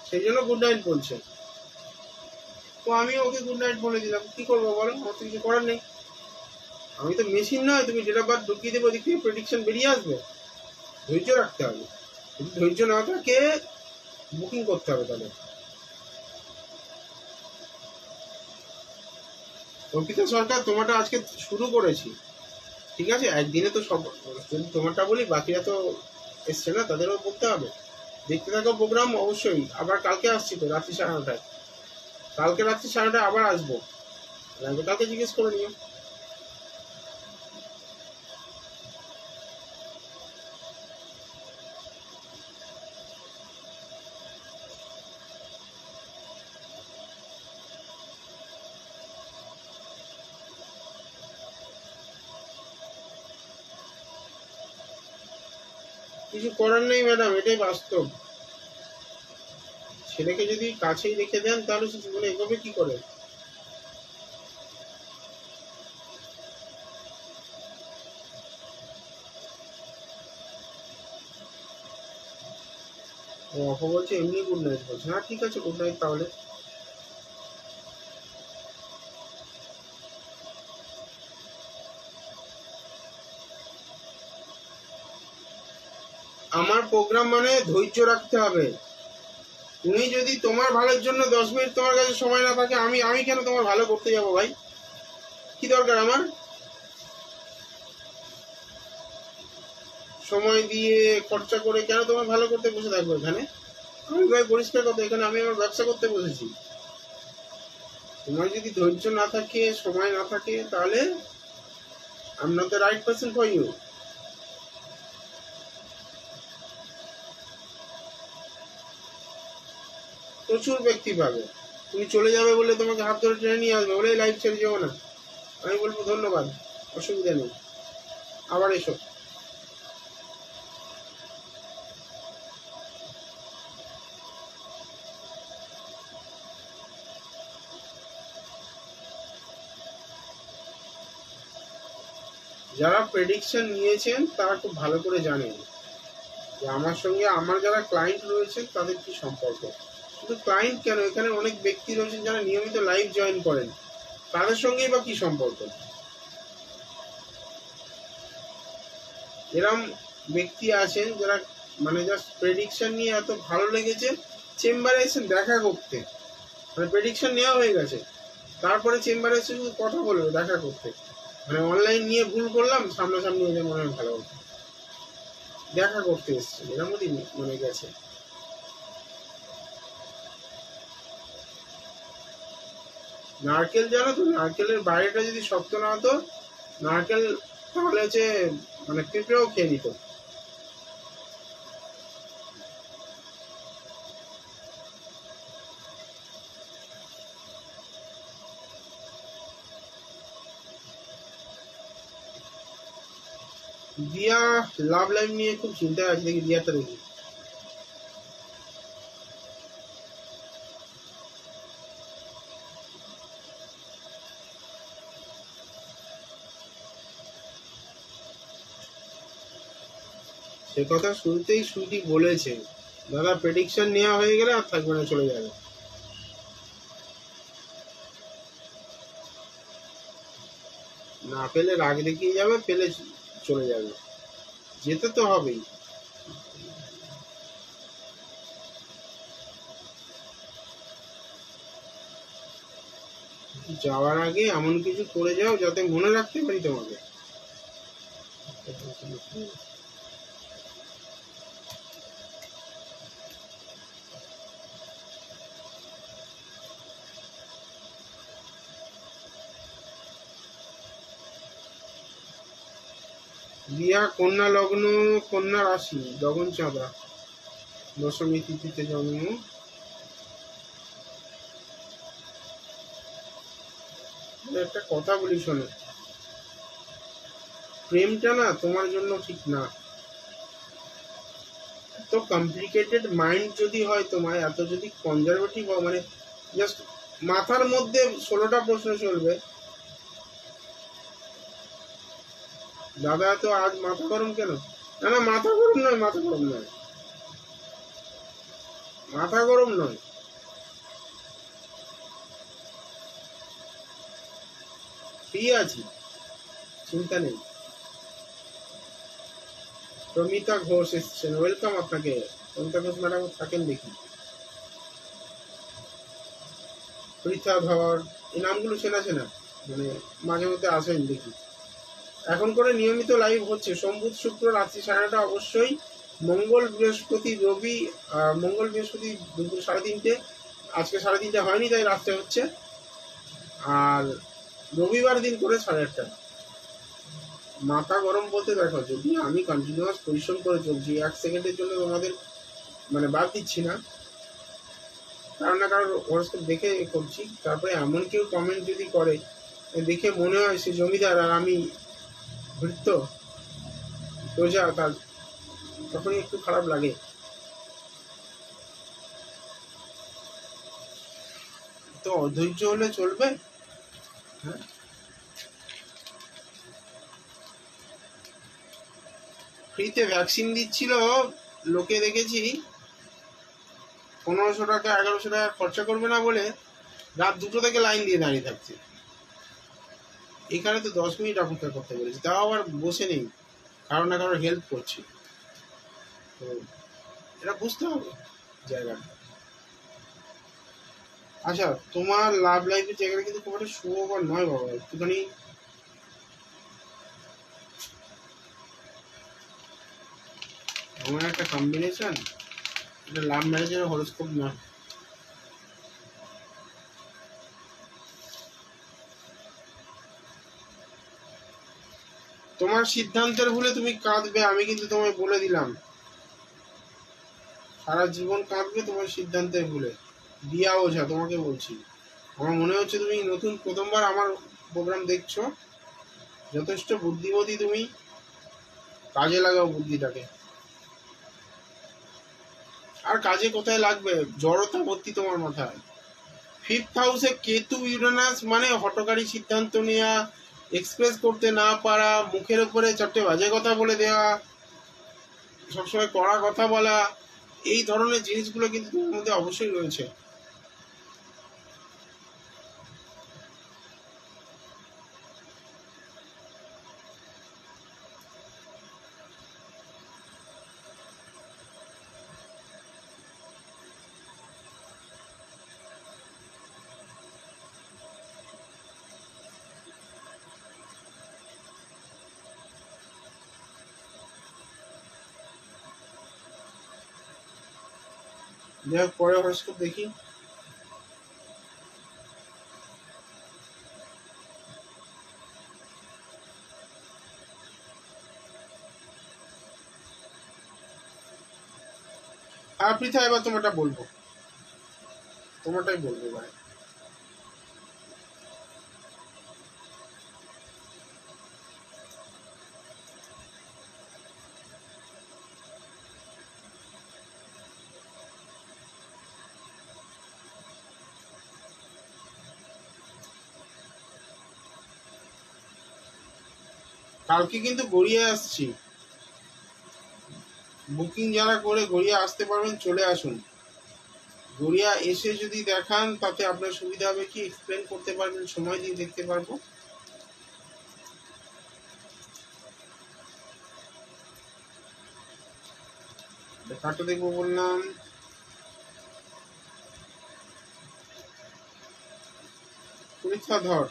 [SPEAKER 1] সেই জন্য গুড নাইট বলছে। তো আমি ওকে গুড নাইট বলে দিলাম, কি করবো বলো, আমার তো কিছু করার নেই। আমি তো মেশিন নয়, তুমি ডেট অফ বার্থ ঢুকিয়ে দেবো, ওদিক থেকে প্রেডিকশন বেরিয়ে আসবে। ধৈর্য রাখতে হবে, যদি ধৈর্য না থাকে বুকিং করতে হবে। তাহলে অর্পিতা সরকার, তোমারটা আজকে শুরু করেছি, ঠিক আছে? একদিনে তো সব, যদি তোমারটা বলি বাকিরা তো এসছে না, তাদেরও বলতে হবে। দেখতে থাকো প্রোগ্রাম অবশ্যই। আবার কালকে আসছি তো রাত্রি 9:30, কালকে রাত্রি 9:30 আবার আসবো, কালকে জিজ্ঞেস করে নিও। কিছু করার নেই ম্যাডাম, এটাই বাস্তব। ছেলেকে যদি কাছেই রেখে দেন তাহলে সে জীবনে এগোবে কি করে? ও অপু বলছে এমনি গুড নাইট বলছে, হ্যাঁ ঠিক আছে গুড নাইট তাহলে। আমার প্রোগ্রাম মানে ধৈর্য রাখতে হবে। তুমি যদি তোমার ভালোর জন্য 10 মিনিট তোমার কাছে সময় না থাকে, আমি আমি কেন তোমার ভালো করতে যাবো ভাই? কি দরকার আমার সময় দিয়ে খরচা করে কেন তোমার ভালো করতে বসে থাকবো এখানে? আমি ভাই পরিষ্কার কথা, এখানে আমি আমার ব্যবসা করতে বসেছি। তোমার যদি ধৈর্য না থাকে, সময় না থাকে, তাহলে I am not the right person for you. প্রচুর ব্যক্তি পাবে, তুমি চলে যাবে বলে তোমাকে হাত ধরে টেনে নিয়ে আসবে, বলে লাইফ ছেড়ে যাবো না। আমি বলবো ধন্যবাদ, অসুবিধা নেই, আবার এসো। যারা প্রেডিকশন নিয়েছেন তারা খুব ভালো করে জানেন যে আমার সঙ্গে আমার যারা ক্লায়েন্ট রয়েছে তাদের কি সম্পর্ক। শুধু ক্লায়েন্ট কেন, এখানে অনেক ব্যক্তি রয়েছেন যারা নিয়মিত লাইভ জয়েন করেন, তাদের সঙ্গেই বা কি সম্পর্ক। এরম ব্যক্তি আছেন যারা মানে জাস্ট প্রেডিকশন নিয়ে এত ভালো লেগেছে, চেম্বারে এসে দেখা করতে, মানে প্রেডিকশন নেওয়া হয়ে গেছে, তারপরে চেম্বারে এসে শুধু কথা বলবে দেখা করতে। মানে অনলাইন নিয়ে ভুল করলাম, সামনাসামনি এলে মনে হয় ভালো হতো, দেখা করতে এসছে, এরমই মনে গেছে। নারকেল জানো তো, নারকেলের বাইরেটা যদি শক্ত না হতো, নারকেল তাহলে হচ্ছে মানে পিঁপড়েও খেয়ে নিত। দিয়া লাভ লাইফ নিয়ে খুব চিন্তায় আছে, দেখি দিয়াটা দেখি। সে কথা শুরুতেই সুইটি বলেছে, দাদা প্রেডিকশন নেওয়া হয়ে গেলে আর থাকবে না, চলে যাবে। না পেলে রাগ দেখিয়ে যাবে, পেলে চলে যাবে, যেতে তো হবেই। যাওয়ার আগে এমন কিছু করে যাও যাতে মনে রাখতে পারি তোমাকে। রিয়া কন্যা লগ্ন, কন্যা রাশি, গগন চাঁদা, দশমী তিথিতে জন্ম। একটা কথা বলি শোনো, প্রেমটা না তোমার জন্য ঠিক না। এত কমপ্লিকেটেড মাইন্ড যদি হয় তোমার, এত যদি কনজারভেটিভ হও, মানে জাস্ট মাথার মধ্যে 16টা প্রশ্ন চলবে, দাদা তো আজ মাথা গরম কেন। না না, মাথা গরম নয়, মাথা গরম নয়, মাথা গরম নয়, ফ্রি আছি, চিন্তা নেই। প্রমিতা ঘোষ এসছেন, ওয়েলকাম আপনাকে। প্রমিতা ঘোষ ম্যাডাম থাকেন দেখি। পৃথা ধর, এই নামগুলো চেনা চেনা, মানে মাঝে মধ্যে আসেন দেখি। এখন করে নিয়মিত লাইভ হচ্ছে সোম বুধ শুক্র রাত্রি 9:30 অবশ্যই, মঙ্গল বৃহস্পতি রবি, মঙ্গল বৃহস্পতি দুপুর 3:30, আজকে 3:30 হয়নি তাই রাত্রে হচ্ছে, আর রবিবার দিন করে 8:30। মাথা গরম বলতে দেখো, যদি আমি কন্টিনিউয়াস পরিশ্রম করে চলছি, 1 সেকেন্ডের জন্য তোমাদের মানে বাদ দিচ্ছি না, কারণ না কারণ হরস্কোপ দেখে করছি, তারপরে এমন কেউ কমেন্ট যদি করে দেখে মনে হয় সে জমিদার আর আমি ভৃত্য প্রজা, তার তখনই একটু খারাপ লাগে। তো অধৈর্য হলে চলবে? হ্যাঁ, ফ্রিতে ভ্যাকসিন দিচ্ছিল, লোকে দেখেছি 1500 টাকা 1100 টাকা খরচা করবে না বলে রাত 2টো থেকে লাইন দিয়ে দাঁড়িয়ে থাকছে। এখানে তো 10 মিনিট অপেক্ষা করতে বলেছি, তাও আবার বসে নেই, কারো না কারোর হেল্প করছি। তো এটা বুঝতে হবে জায়গাটা। আচ্ছা, তোমার লাভ লাইফের জায়গাটা কিন্তু খুব একটা সুখকর নয় বাবা, একটুখানি এমন একটা কম্বিনেশন, এটা লাভ ম্যারেজের হরোস্কোপ না। তোমার সিদ্ধান্তের ভুলে তুমি কাঁদবে, আমি কিন্তু তোমায় বলে দিলাম, সারা জীবন কাঁদবে তোমার সিদ্ধান্তের ভুলে। দিয়া ওঝা তোমাকে বলছি, আমার মনে হচ্ছে তুমি নতুন প্রথমবার আমার প্রোগ্রাম দেখছো, যথেষ্ট বুদ্ধিমতী তুমি, কাজে লাগাও বুদ্ধিটাকে। আর কাজে কোথায় লাগবে, জড়তা ভর্তি তোমার মাথায়। 5th হাউসে কেতু ইউরেনাস, মানে হঠকারী সিদ্ধান্ত নেওয়া, এক্সপ্রেস করতে না পারা, মুখের উপরে 4টে বাজে কথা বলে দেওয়া, সবসময় কড়া কথা বলা, এই ধরনের জিনিসগুলো কিন্তু তোমার মধ্যে অবশ্যই রয়েছে। যাই হোক, পরে হরস্কোপ দেখি। পৃথা, এবার তোমারটা বলবো, তোমারটাই বলবো ভাই। কালকে কিন্তু গড়িয়ে আসছি, বুকিং যারা করে গড়িয়া আসতে পারবেন চলে আসুন। গড়িয়া এসে যদি দেখান তাতে আপনার সুবিধা হবে কি, এক্সপ্লেন করতে পারবেন, সময় দিয়ে দেখতে পারবো। কার্ডটা দেখবো বললাম, পরীক্ষা ধর।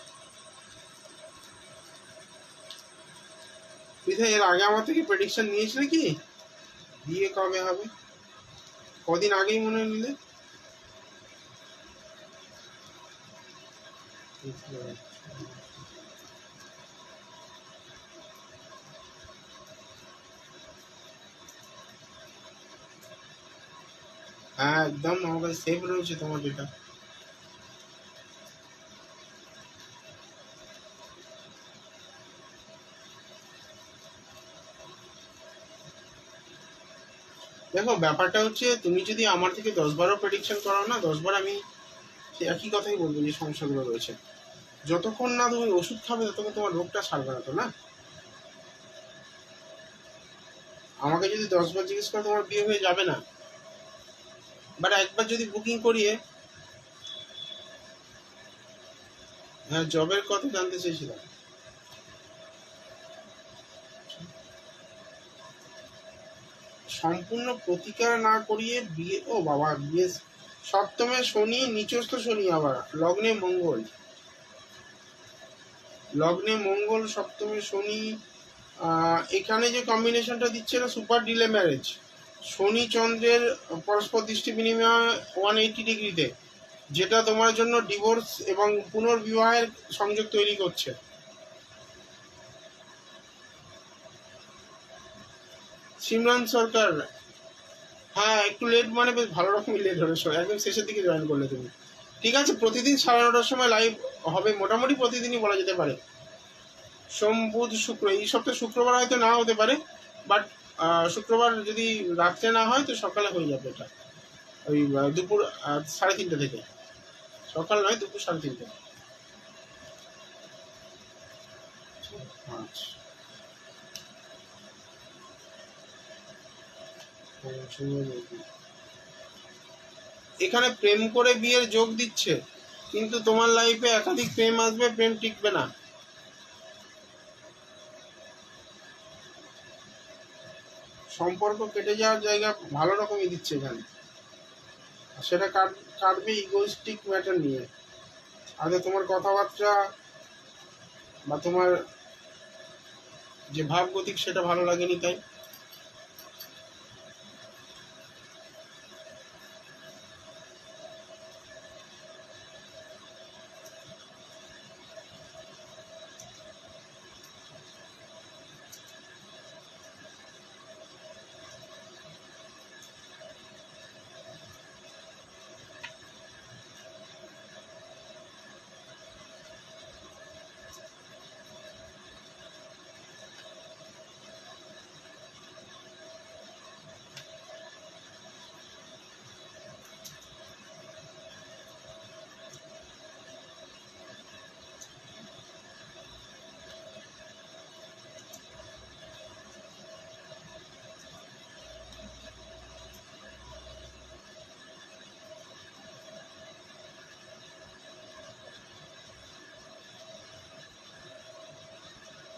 [SPEAKER 1] পৃথা, এর আগে আমার থেকে প্রেডিকশন নিয়েছিলে কি? বিয়ে কবে হবে? কদিন আগেই মনে হয় নিলে। হ্যাঁ একদম, আমার কাছে সেভ রয়েছে তোমার ডেটা। দেখো ব্যাপারটা হচ্ছে, তুমি যদি আমার থেকে 10-12 প্রেডিকশন করাও না, 10 বার আমি সেই একই কথাই বলবো যে সমস্যাগুলো রয়েছে। যতক্ষণ না তুমি ওষুধ খাবে ততক্ষণ তোমার রোগটা সারবে না তো, না? আমাকে যদি 10 বার জিজ্ঞেস করো তোমার বিয়ে হয়ে যাবে না, বাট একবার যদি বুকিং করিয়ে। হ্যাঁ, জবের কথা জানতে চেয়েছিলাম। সম্পূর্ণ প্রতিকার না করিয়ে বিয়ে, ও বাবা, বিয়ে। সপ্তমে শনি, নিচস্থ শনি, আবার লগ্নে মঙ্গল, লগ্নে মঙ্গল, সপ্তমে শনি। এখানে যে কম্বিনেশনটা দিচ্ছে না, সুপার ডিলে ম্যারেজ, শনি চন্দ্রের পরস্পর দৃষ্টি বিনিময় 180 ডিগ্রিতে, যেটা তোমার জন্য ডিভোর্স এবং পুনর্বিবাহের সংযোগ তৈরি করছে। সিমরান সরকার, হ্যাঁ একটু লেট, মানে বেশ ভালো রকমই লেট হবে, একদম শেষের দিকে জয়েন করলে তুমি। ঠিক আছে, প্রতিদিন 9:30টার সময় লাইভ হবে, মোটামুটি প্রতিদিনই বলা যেতে পারে। সোম, বুধ, শুক্র, এই সপ্তাহে শুক্রবার হয়তো না হতে পারে, বাট শুক্রবার যদি রাত্রে না হয় তো সকালে হয়ে যাবে এটা, ওই দুপুর 3:30 থেকে। সকাল নয়, দুপুর 3:30। আচ্ছা, এখানে প্রেম করে বিয়ের যোগ দিচ্ছে, কিন্তু তোমার লাইফে একাধিক প্রেম আসবে, প্রেম টিকবে না। সম্পর্ক কেটে যাওয়ার জায়গা ভালো রকমই দিচ্ছে এখানে, সেটা কাটবে ইগোইস্টিক ম্যাটার নিয়ে। আগে তোমার কথাবার্তা বা তোমার যে ভাবগতিক সেটা ভালো লাগেনি, তাই।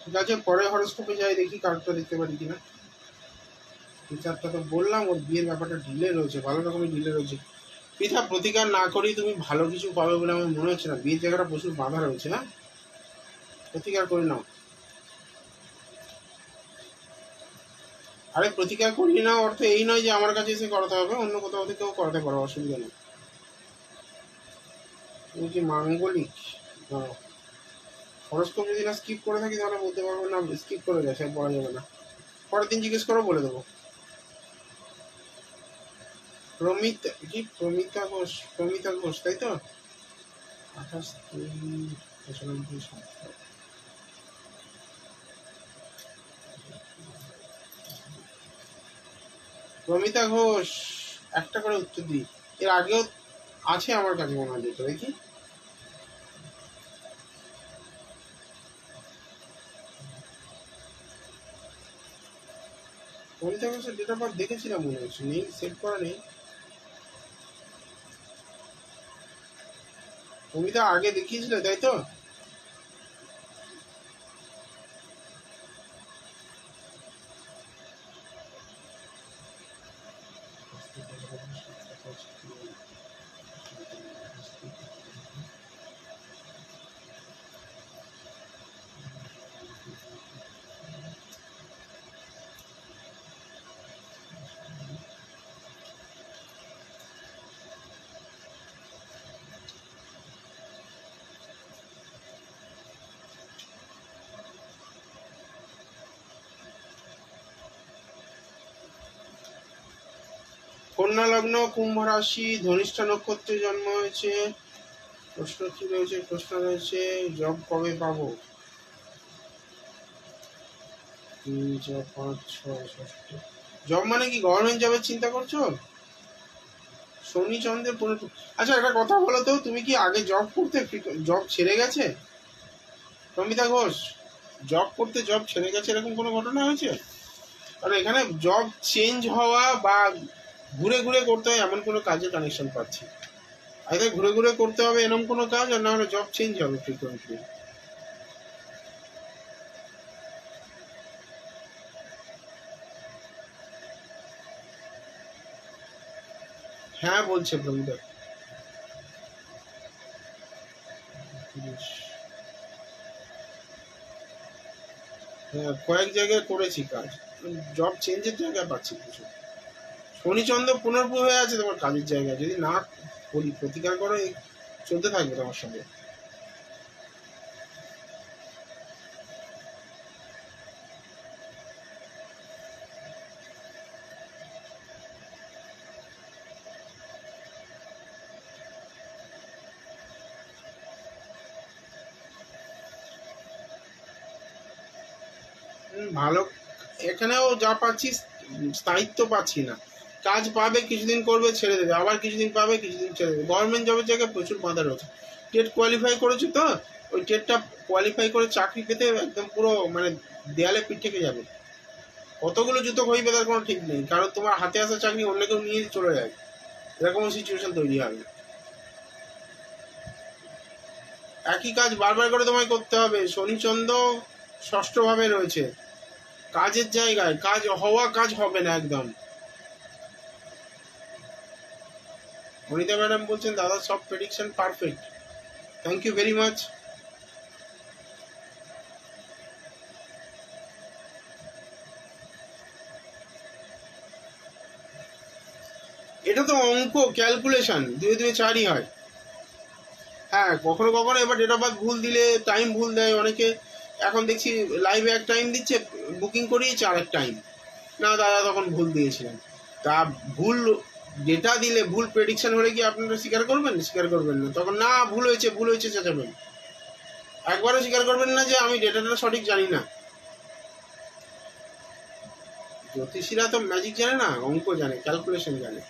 [SPEAKER 1] ঠিক আছে, পরে হরোস্কোপে যাই, দেখি কার্ডটা দেখতে পারি কিনা। বিচারটা তো বললাম, ওর বিয়ের ব্যাপারটা ঢিলে রয়েছে, ভালো রকমের ঢিলে রয়েছে। পৃথা, প্রতিকার না করেই তুমি ভালো কিছু পাবে বলে আমার মনে হচ্ছে না। বিয়ের জায়গাটা প্রচুর বাধা রয়েছে। হ্যাঁ, প্রতিকার করে নাও। আরে প্রতিকার করিয়ে নাও অর্থ এই নয় যে আমার কাছে এসে করাতে হবে, অন্য কোথাও থেকেও করাতে পারো, অসুবিধা নেই। তুমি কি মাঙ্গলিক? হরস্কোপ যদি না স্কিপ করে থাকি তাহলে বলতে পারবো না স্কিপ করে গেছে, বলা যাবে না। পরের দিন জিজ্ঞেস করো, বলে দেবো। প্রমিতা ঘোষ, তাই তো? 28/3/95। প্রমিতা ঘোষ, একটা করে উত্তর দিই। এর আগেও আছে আমার কাছে মনে হয়, যেটা দেখি। প্রমিতা ঘোষের ডেট অফ বার্থ দেখেছিলাম মনে হচ্ছে, নেই, সেভ করা নেই। প্রমিতা আগে দেখিয়েছিলে, তাই তো? কন্যা লগ্ন, কুম্ভ রাশি, ধনিষ্ঠা নক্ষত্রে জন্ম হয়েছে। প্রশ্ন কি রয়েছে? প্রশ্ন রয়েছে জব কবে পাবো? 3, 4, 5, 6, 6। জব মানে কি গভর্নমেন্ট জবের চিন্তা করছো? শনি চন্দ্রের পুরো। আচ্ছা, একটা কথা বলো তো, তুমি কি আগে জব করতে, জব ছেড়ে গেছে? প্রমিতা ঘোষ, জব করতে জব ছেড়ে গেছে এরকম কোনো ঘটনা হয়েছে? কারণ এখানে জব চেঞ্জ হওয়া বা ঘুরে ঘুরে করতে হয় এমন কোনো কাজের কানেকশন পাচ্ছি। আগে ঘুরে ঘুরে করতে হবে এরকম কোনো কাজ, আর না হলে জব চেঞ্জ হবে ফ্রিকোয়েন্টলি। হ্যাঁ বলছে প্রমিতা। হ্যাঁ, কয়েক জায়গায় করেছি কাজ, জব চেঞ্জের জায়গায় পাচ্ছি কিছু। শনিচন্দ্র পুনর্ভূ হয়ে আছে তোমার কাজের জায়গায়, যদি না করি প্রতিকার করো, চলতে থাকবে তোমার সঙ্গে। ভালো, এখানেও যা পাচ্ছি স্থায়িত্ব পাচ্ছি না। কাজ পাবে, কিছুদিন করবে, ছেড়ে দেবে, আবার কিছুদিন পাবে, কিছুদিন ছেড়ে দেবে। গভর্নমেন্ট জবের জায়গায় প্রচুর বাধা রয়েছে। টেট কোয়ালিফাই করেছো তো, ওই টেটটা কোয়ালিফাই করে চাকরি পেতে একদম পুরো মানে দেয়ালে পিঠ থেকে যাবে। কতগুলো জুতো হইবে তার কোনো ঠিক নেই, কারণ তোমার হাতে আসা চাকরি অন্য কেউ নিয়ে চলে যায়, এরকম সিচুয়েশন তৈরি হবে। একই কাজ বারবার করে তোমায় করতে হবে। শনিচন্দ্র ষষ্ঠ ভাবে রয়েছে, কাজের জায়গায় কাজ হওয়া, কাজ হবে না একদম। অনিতা ম্যাডাম বলছেন দাদা সব prediction perfect, thank you very much. এটা তো অঙ্ক, ক্যালকুলেশন, 2 2 4ই হয়। হ্যাঁ, কখনো কখনো এবার ডেট অফ বার্থ ভুল দিলে টাইম ভুল দেয় অনেকে। এখন দেখছি লাইভে এক টাইম দিচ্ছে, বুকিং করিয়েছে আর এক টাইম। না দাদা, তখন ভুল দিয়েছিলেন। তা ভুল ডেটা দিলে, ভুল প্রেডিকশন হলে কি আপনারা স্বীকার করবেন? স্বীকার করবেন না। তখন না, ভুল হয়েছে, ভুল হয়েছে চেঁচাবেন। একবারও স্বীকার করবেন না যে আমি ডেটাটা সঠিক জানি না। জ্যোতিষীরা তো ম্যাজিক জানে না, অঙ্ক জানে, ক্যালকুলেশন জানে।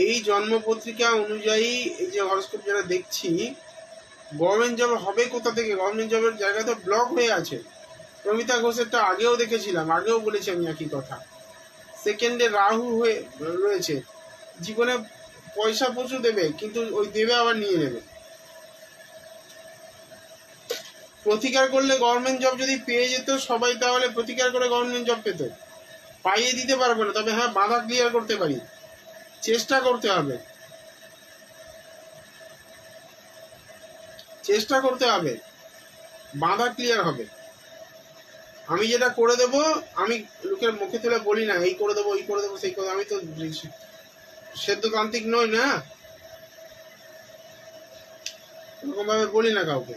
[SPEAKER 1] এই জন্মপত্রিকা অনুযায়ী এই যে হরস্কোপ যারা দেখছি, গভর্নমেন্ট জব হবে কোথা থেকে? গভর্নমেন্ট জবের জায়গা তো ব্লক হয়ে আছে। প্রমিতা ঘোষেরটা আগেও দেখেছিলাম, আগেও বলেছি আমি একই কথা। সেকেন্ডে রাহু হয়ে রয়েছে, জীবনে পয়সা প্রচুর দেবে, কিন্তু ওই দেবে আবার নিয়ে নেবে। প্রতিকার করলে গভর্নমেন্ট জব যদি পেয়ে যেত সবাই, তাহলে প্রতিকার করে গভর্নমেন্ট জব পেত। পাইয়ে দিতে পারবে না, তবে হ্যাঁ বাধা ক্লিয়ার করতে পারি, চেষ্টা করতে হবে, চেষ্টা করতে হবে, বাধা ক্লিয়ার হবে। আমি যেটা করে দেব, আমি লোকের মুখে তুলে বলি না এই করে দেবো, এই করে দেবো, সেই করে, আমি তো সেদ্ধতান্ত্রিক নই না, এরকম ভাবে বলি না কাউকে।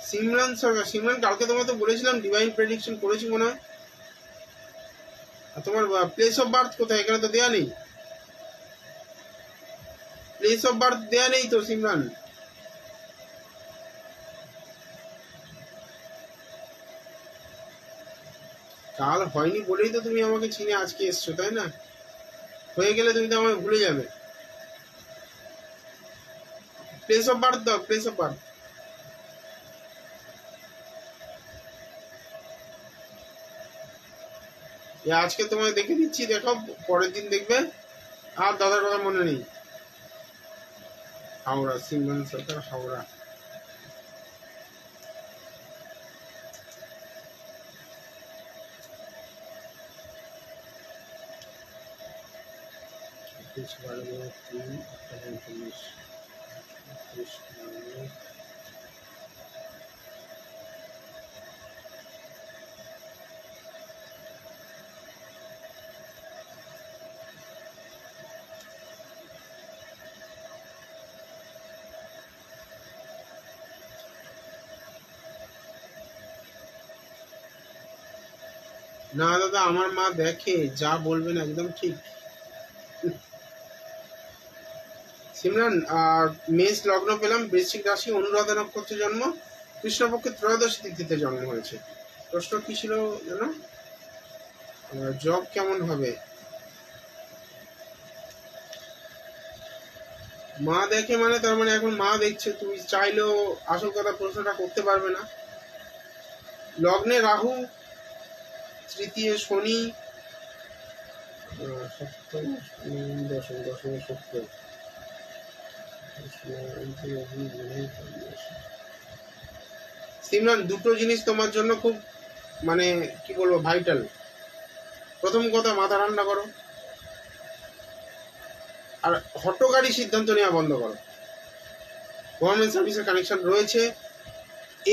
[SPEAKER 1] সিমরান সরকার, সিমরান কালকে তোমায় তো বলেছিলাম ডিভাইন প্রেডিকশন করেছি মনে হয়। আর তোমার প্লেস অফ বার্থ কোথায়? এখানে তো দেয়া নেই, প্লেস অফ বার্থ দেয়া নেই তো সিমরান। কাল হয়নি বলেই তো তুমি আমাকে চিনে আজকে এসছো, তাই না? হয়ে গেলে তুমি তো আমাকে ভুলে যাবে। প্লেস অফ বার্থ দাও, প্লেস অফ বার্থ। আজকে তোমায় দেখে দিচ্ছি, দেখো পরের দিন দেখবে আর দাদার কথা মনে নেই। হাওড়া, সিমরান সরকার হাওড়া। না দাদা, আমার মা দেখে, যা বলবেন একদম ঠিক। সিমরান মেষ লগ্ন পেলাম, বৃশ্চিক রাশি, অনুরাধা নক্ষত্রে জন্ম, কৃষ্ণপক্ষে ত্রয়োদশী তিথিতে জন্ম হয়েছে। প্রশ্ন কি ছিল জানো? জব কেমন হবে? মা দেখে মানে, তার মানে এখন মা দেখছে, তুমি চাইলেও আসল কথা প্রশ্নটা করতে পারবে না। লগ্নে রাহু, তৃতীয় শনি, সপ্তম দশম, দশমে শুক্র। সিমরান, দুটো জিনিস তোমার জন্য খুব মানে কি বলবো ভাইটাল। প্রথম কথা, মাথা ঠান্ডা করো, আর হঠকারী সিদ্ধান্ত নেওয়া বন্ধ করো। গভর্নমেন্ট সার্ভিসের কানেকশন রয়েছে,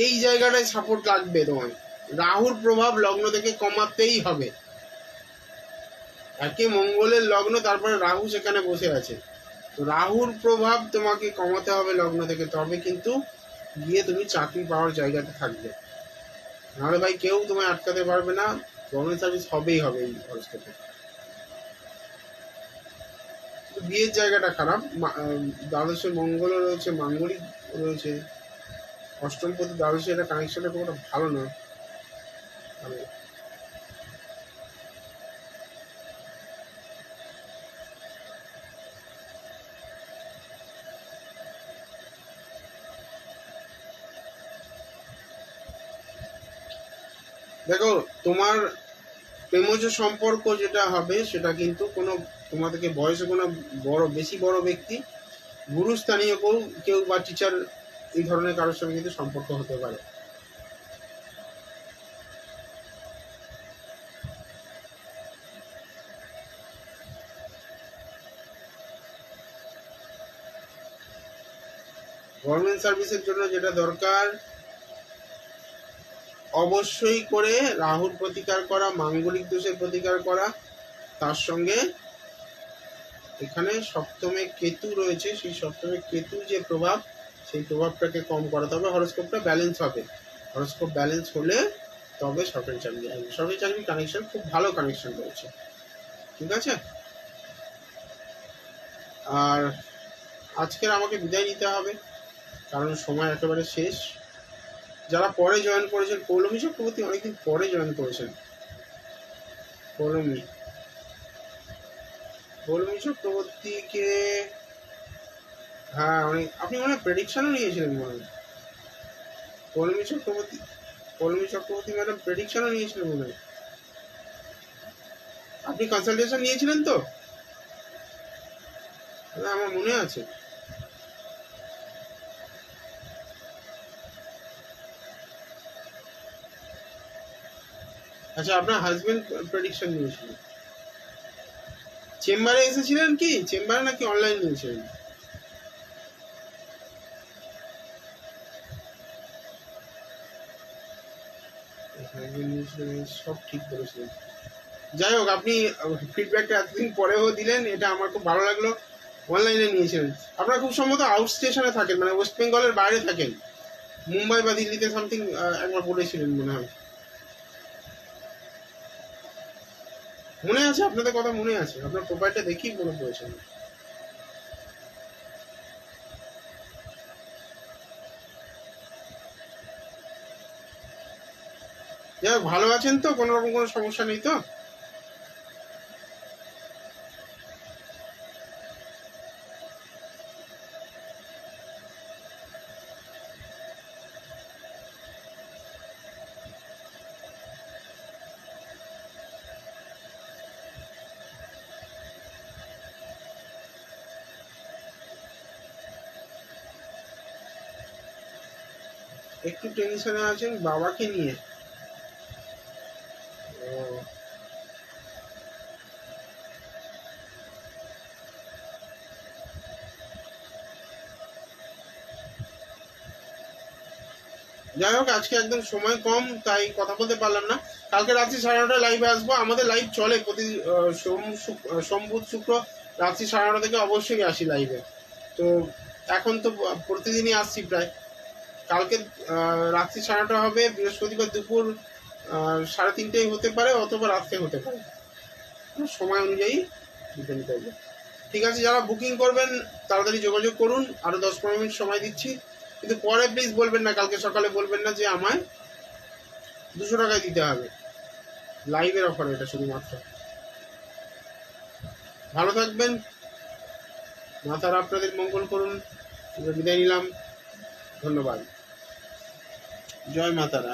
[SPEAKER 1] এই জায়গাটায় সাপোর্ট লাগবে তোমার। রাহুর প্রভাব লগ্ন থেকে কমাতেই হবে। একে মঙ্গলের লগ্ন, তারপরে রাহু সেখানে বসে আছে, রাহুর প্রভাব তোমাকে কমাতে হবে লগ্ন থেকে, তবে কিন্তু গিয়ে তুমি চাকরি পাওয়ার জায়গাতে থাকবে। নাহলে ভাই কেউ তোমায় আটকাতে পারবে না, গভর্নমেন্ট সার্ভিস হবেই হবে এই হরস্কোপে। বিয়ের জায়গাটা খারাপ, দ্বাদশে মঙ্গলও রয়েছে, মাঙ্গলিক রয়েছে, অষ্টম প্রতি দ্বাদশে, এটা কানেকশনটা খুব একটা ভালো নয়। দেখো, তোমার প্রেমজ সম্পর্ক যেটা হবে সেটা কিন্তু কোনো তোমার থেকে বয়সে কোনো বড়, বেশি বড় ব্যক্তি, গুরুস্থানীয় কেউ বা টিচার, এই ধরনের কারোর সঙ্গে কিন্তু সম্পর্ক হতে পারে। গভর্নমেন্ট সার্ভিসের জন্য যেটা দরকার, অবশ্যই করে রাহুর প্রতিকার করা, মাঙ্গলিক দোষের প্রতিকার করা, তার সঙ্গে এখানে সপ্তমে কেতু রয়েছে, সেই সপ্তমে কেতু যে প্রভাব, সেই প্রভাবটাকে কম করা, তবে হরস্কোপটা ব্যালেন্স হবে। হরস্কোপ ব্যালেন্স হলে তবে সরকারি চাকরি আসবে। সরকারি চাকরি কানেকশন খুব ভালো কানেকশন রয়েছে, ঠিক আছে? আর আজকের আমাকে বিদায় নিতে হবে, কারণ সময় একেবারে শেষ। যারা পরে জয়েন করেছেন, পৌলমী চক্রবর্তী অনেকদিন পরে জয়েন করেছেন। পৌলমী চক্রবর্তীকে, হ্যাঁ অনেক, আপনি মনে হয় প্রেডিকশনও নিয়েছিলেন মনে হয়। পৌলমী চক্রবর্তী ম্যাডাম প্রেডিকশনও নিয়েছিলেন মনে হয়। আপনি কনসালটেশন নিয়েছিলেন তো? আমার মনে আছে। আচ্ছা, আপনার হাজবেন্ড প্রেডিকশন নিয়েছিলেন, চেম্বারে এসেছিলেন কি? চেম্বারে নাকি অনলাইন নিয়েছিলেন? সব ঠিক করেছিলেন। যাই হোক, আপনি ফিডব্যাকটা এতদিন পরেও দিলেন, এটা আমার খুব ভালো লাগলো। অনলাইনে নিয়েছিলেন। আপনারা খুব সম্ভবত আউট স্টেশনে থাকেন, মানে ওয়েস্ট বেঙ্গলের বাইরে থাকেন, মুম্বাই বা দিল্লিতে সামথিং একবার বলেছিলেন মনে হয়। মনে আছে, আপনাদের কথা মনে আছে, আপনার প্রোফাইলটা দেখি মনে পড়েছে। যাই হোক, ভালো আছেন তো? কোনো রকম কোনো সমস্যা নেই তো? একটু টেনশনে আছেন বাবাকে নিয়ে? যাই হোক, আজকে একদম সময় কম, তাই কথা বলতে পারলাম না। কালকে রাত্রি 9:30 লাইভে আসবো। আমাদের লাইভ চলে প্রতি সোম বুধ শুক্র রাত্রি 9:30 থেকে অবশ্যই আসি লাইভে। তো এখন তো প্রতিদিনই আসছি প্রায়। কালকে রাত্রি 9:30 হবে, বৃহস্পতিবার দুপুর 3:30 হতে পারে, অথবা রাত্রে হতে পারে, সময় অনুযায়ী ডিপেন্ড করবে। ঠিক আছে, যারা বুকিং করবেন তাড়াতাড়ি যোগাযোগ করুন, আরো 10-15 মিনিট সময় দিচ্ছি। কিন্তু পরে প্লিজ বলবেন না, কালকে সকালে বলবেন না যে আমায় 200 টাকায় দিতে হবে। লাইভের অফার এটা শুধুমাত্র। ভালো থাকবেন, মা তারা আপনাদের মঙ্গল করুন। বিদায় নিলাম, ধন্যবাদ। জয় মা তারা।